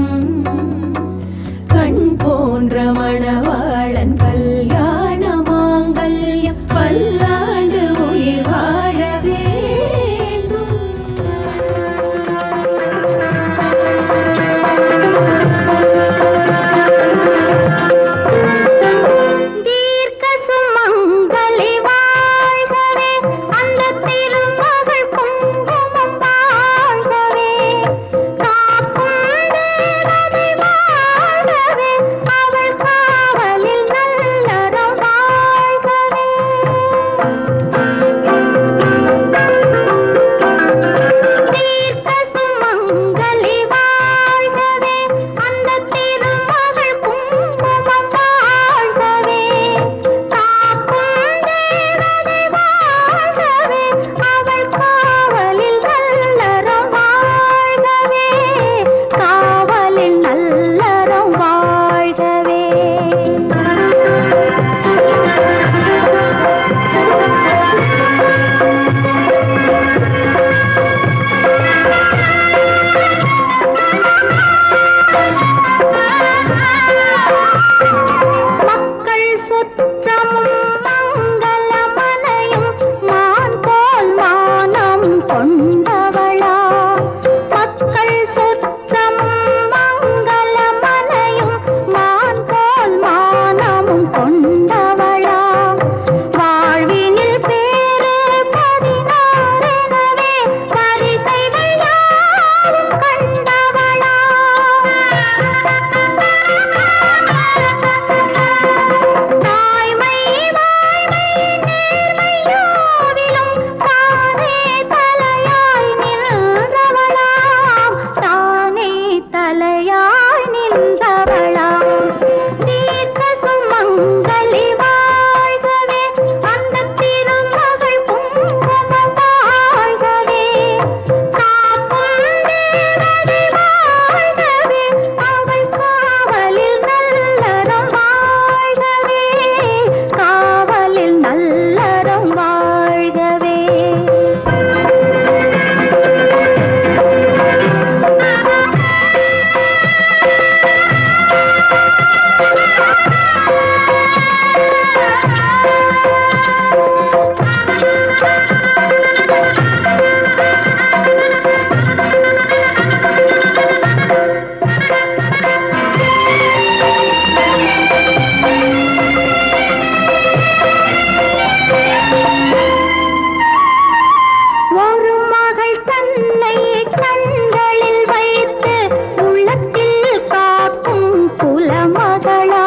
கண் போன்ற மணவாளன் கல்யாண மாங்கல்யம் பல்லாண்டு உயிர் வாழ வேண்டும் தீர்க்க சுமங்கலி வாழ்கவே அந்த திருமகள் குங்குமம் வாழ்கவே காக்கும் தேவதை வாழ்கவே அவள் காவலில் நல்லறம் வாழ்கவே தீர்க்க சுமங்கலி வாழ்கவே அந்த திருமகள் குங்குமம் வாழ்கவே காக்கும் தேவதை வாழ்கவே அவள் காவலில் நல்லறம் வாழ்கவே காவலில் நல்லறம் வாழ்கவே மக்கள் சுற்றமும் மங்களமனையும் மான் போல் மானம் கொண்டவளா மக்கள் சுற்றமும் மங்களமனையும் மான் போல் மானமும் கொண்டவளா வாழ்வினில் பேரு 16 எனவே பரிசைகள் யாவும் கண்டவளா தாய்மை வாய்மை நேர்மையோவிலும் தானே தலையாய் நின்றவளாம் தானே தலையாய் நின்றவளாம் தீர்க்க சுமங்கலி வாழ்கவே அந்த திருமகள் குங்குமம் வாழ்கவே காக்கும் தேவதை வாழ்கவே அவள் காவலில் நல்லறம் வாழ்கவே காவலில் நல்லறம் வாழ்கவே ஒரு மகள் தன்னை கண்களில் வைத்து உள்ளத்தில் காக்கும் குலமகளா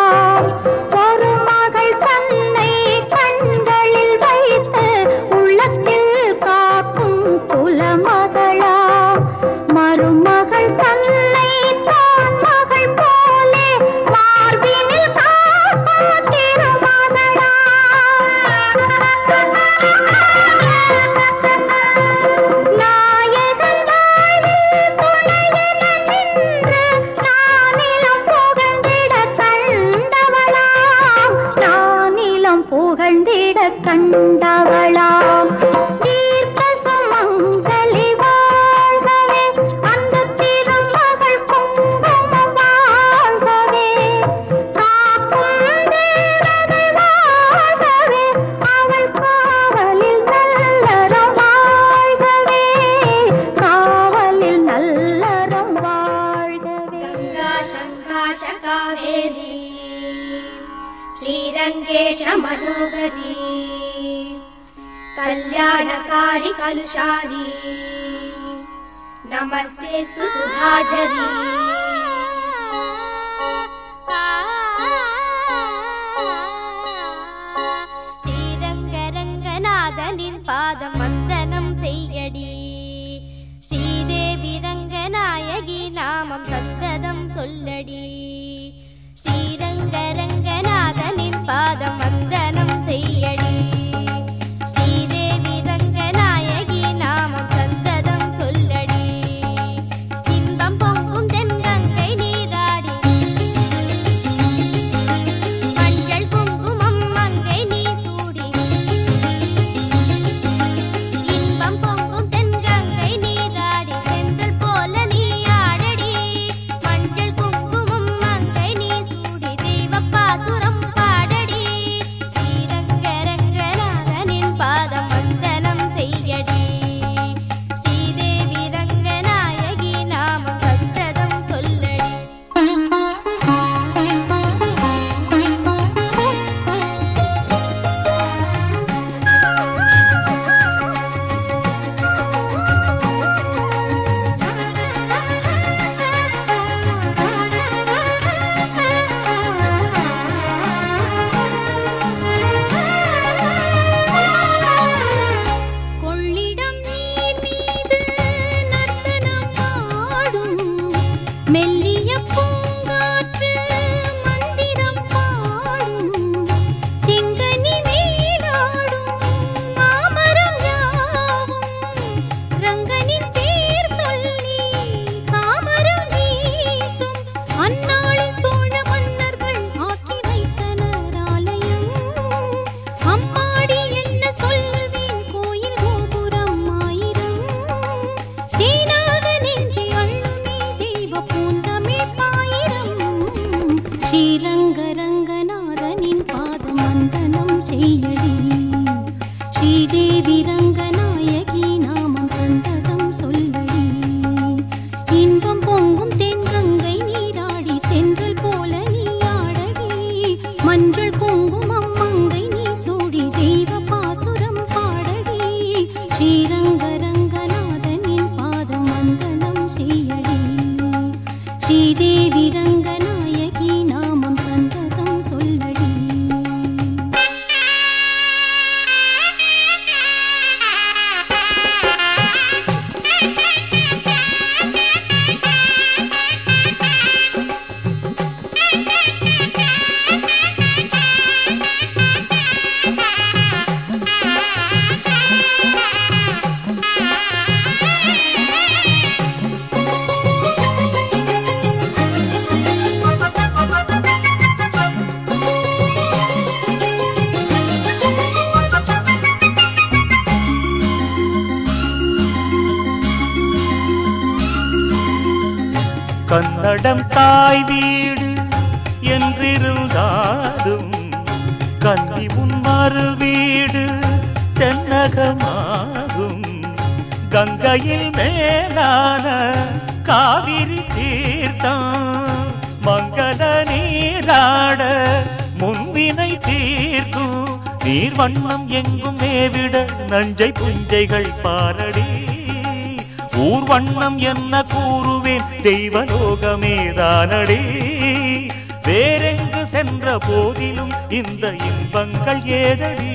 ஒரு மகள் தன்னை கண்களில் வைத்து உள்ளத்தில் காக்கும் குலமகளா மருமகள் தன்னை தான் மகள் போலே மார்பினில் காக்கும் திருமகளா நாயகன் வாழ்வில் துணையென நின்று நானிலம் புகழ்ந்திட கண்டவளாம் நானிலம் புகழ்ந்திட கண்டவளாம் தீர்க்க சுமங்கலி வாழ்கவே அந்த திருமகள் குங்குமம் வாழ்கவே காக்கும் தேவதை வாழ்கவே அவள் காவலில் நல்லறம் வாழ்கவே காவலில் நல்லறம் வாழ்கவே गंगा शङ्काश कावेरी श्रीरङ्गेश मनोहरी कल्याणकारी कलुषारी नमस्तेस्तु सुधाझरी ஸ்ரீரங்கரங்கநாதனின் பாதம் வந்தனம் செய்யடி ஸ்ரீதேவி ரங்கநாயகி நாமம் சந்ததம் சொல்லடி ஸ்ரீரங்கரங்கநாதனின் பாதம் வந்தனம் செய்யடி ஸ்ரீதேவி ரங்கநாயகி நாமம் சந்ததம் சொல்லடி இன்பம் பொங்கும் தென்கங்கை நீராடி மஞ்சள் குங்குமம் மங்கை நீ சூடி செய்யடி. ஸ்ரீதேவி ரங்கநாயகி நாமம் சந்ததம் சொல்லடி. இன்பம் பொங்கும் தென்கங்கை நீராடி தென்றல் போல நீ ஆடடி. மஞ்சள் குங்குமம் மங்கை நீ சூடி தெய்வ பாசுரம் பாடடி. ஸ்ரீரங்க ரங்கநாதனின் பாதம் வந்தனம் செய்யடி. ஸ்ரீதேவி ரங்கநாயகி நாமம் சந்ததம் சொல்லடி. கன்னடம் தாய் வீடு என்றிருந்தாலும் கன்னி உன் மறு வீடு தென்னகமாகும். கங்கையில் மேலான காவிரி தீர்த்தம் மங்கள நீராட முன்வினை தீர்க்கும். நீர் வண்ணம் எங்கும் மேவிட நஞ்சை புஞ்சைகள் பாரடி. ஊர் வண்ணம் என்ன கூறுவேன் தெய்வலோகமேதானடி. வேறெங்கு சென்ற போதிலும் இந்த இன்பங்கள் ஏதடி.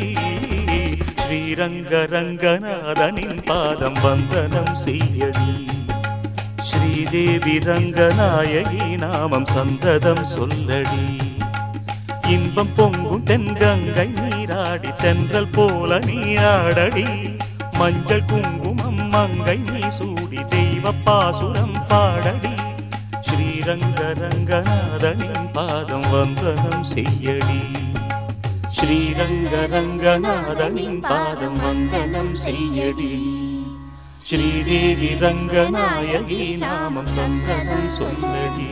ஸ்ரீரங்க ரங்கநாதனின் பாதம் வந்தனம் செய்யடி. ஸ்ரீதேவி ரங்கநாயகி நாமம் சந்ததம் சொல்லடி. இன்பம் பொங்கும் தென்கங்கை நீராடி தென்றல் போல நீராடடி. மஞ்சள் குங்குமம் மங்கை நீ சூடி தெய்வ பாசுரம் பாடடி. ஸ்ரீரங்க ரங்கநாதனின் பாதம் வந்தனம் செய்யடி. ஸ்ரீரங்க ரங்கநாதனின் பாதம் வந்தனம் செய்யடி. ஸ்ரீதேவி ரங்கநாயகி நாமம் சந்தனம் சொல்லடி.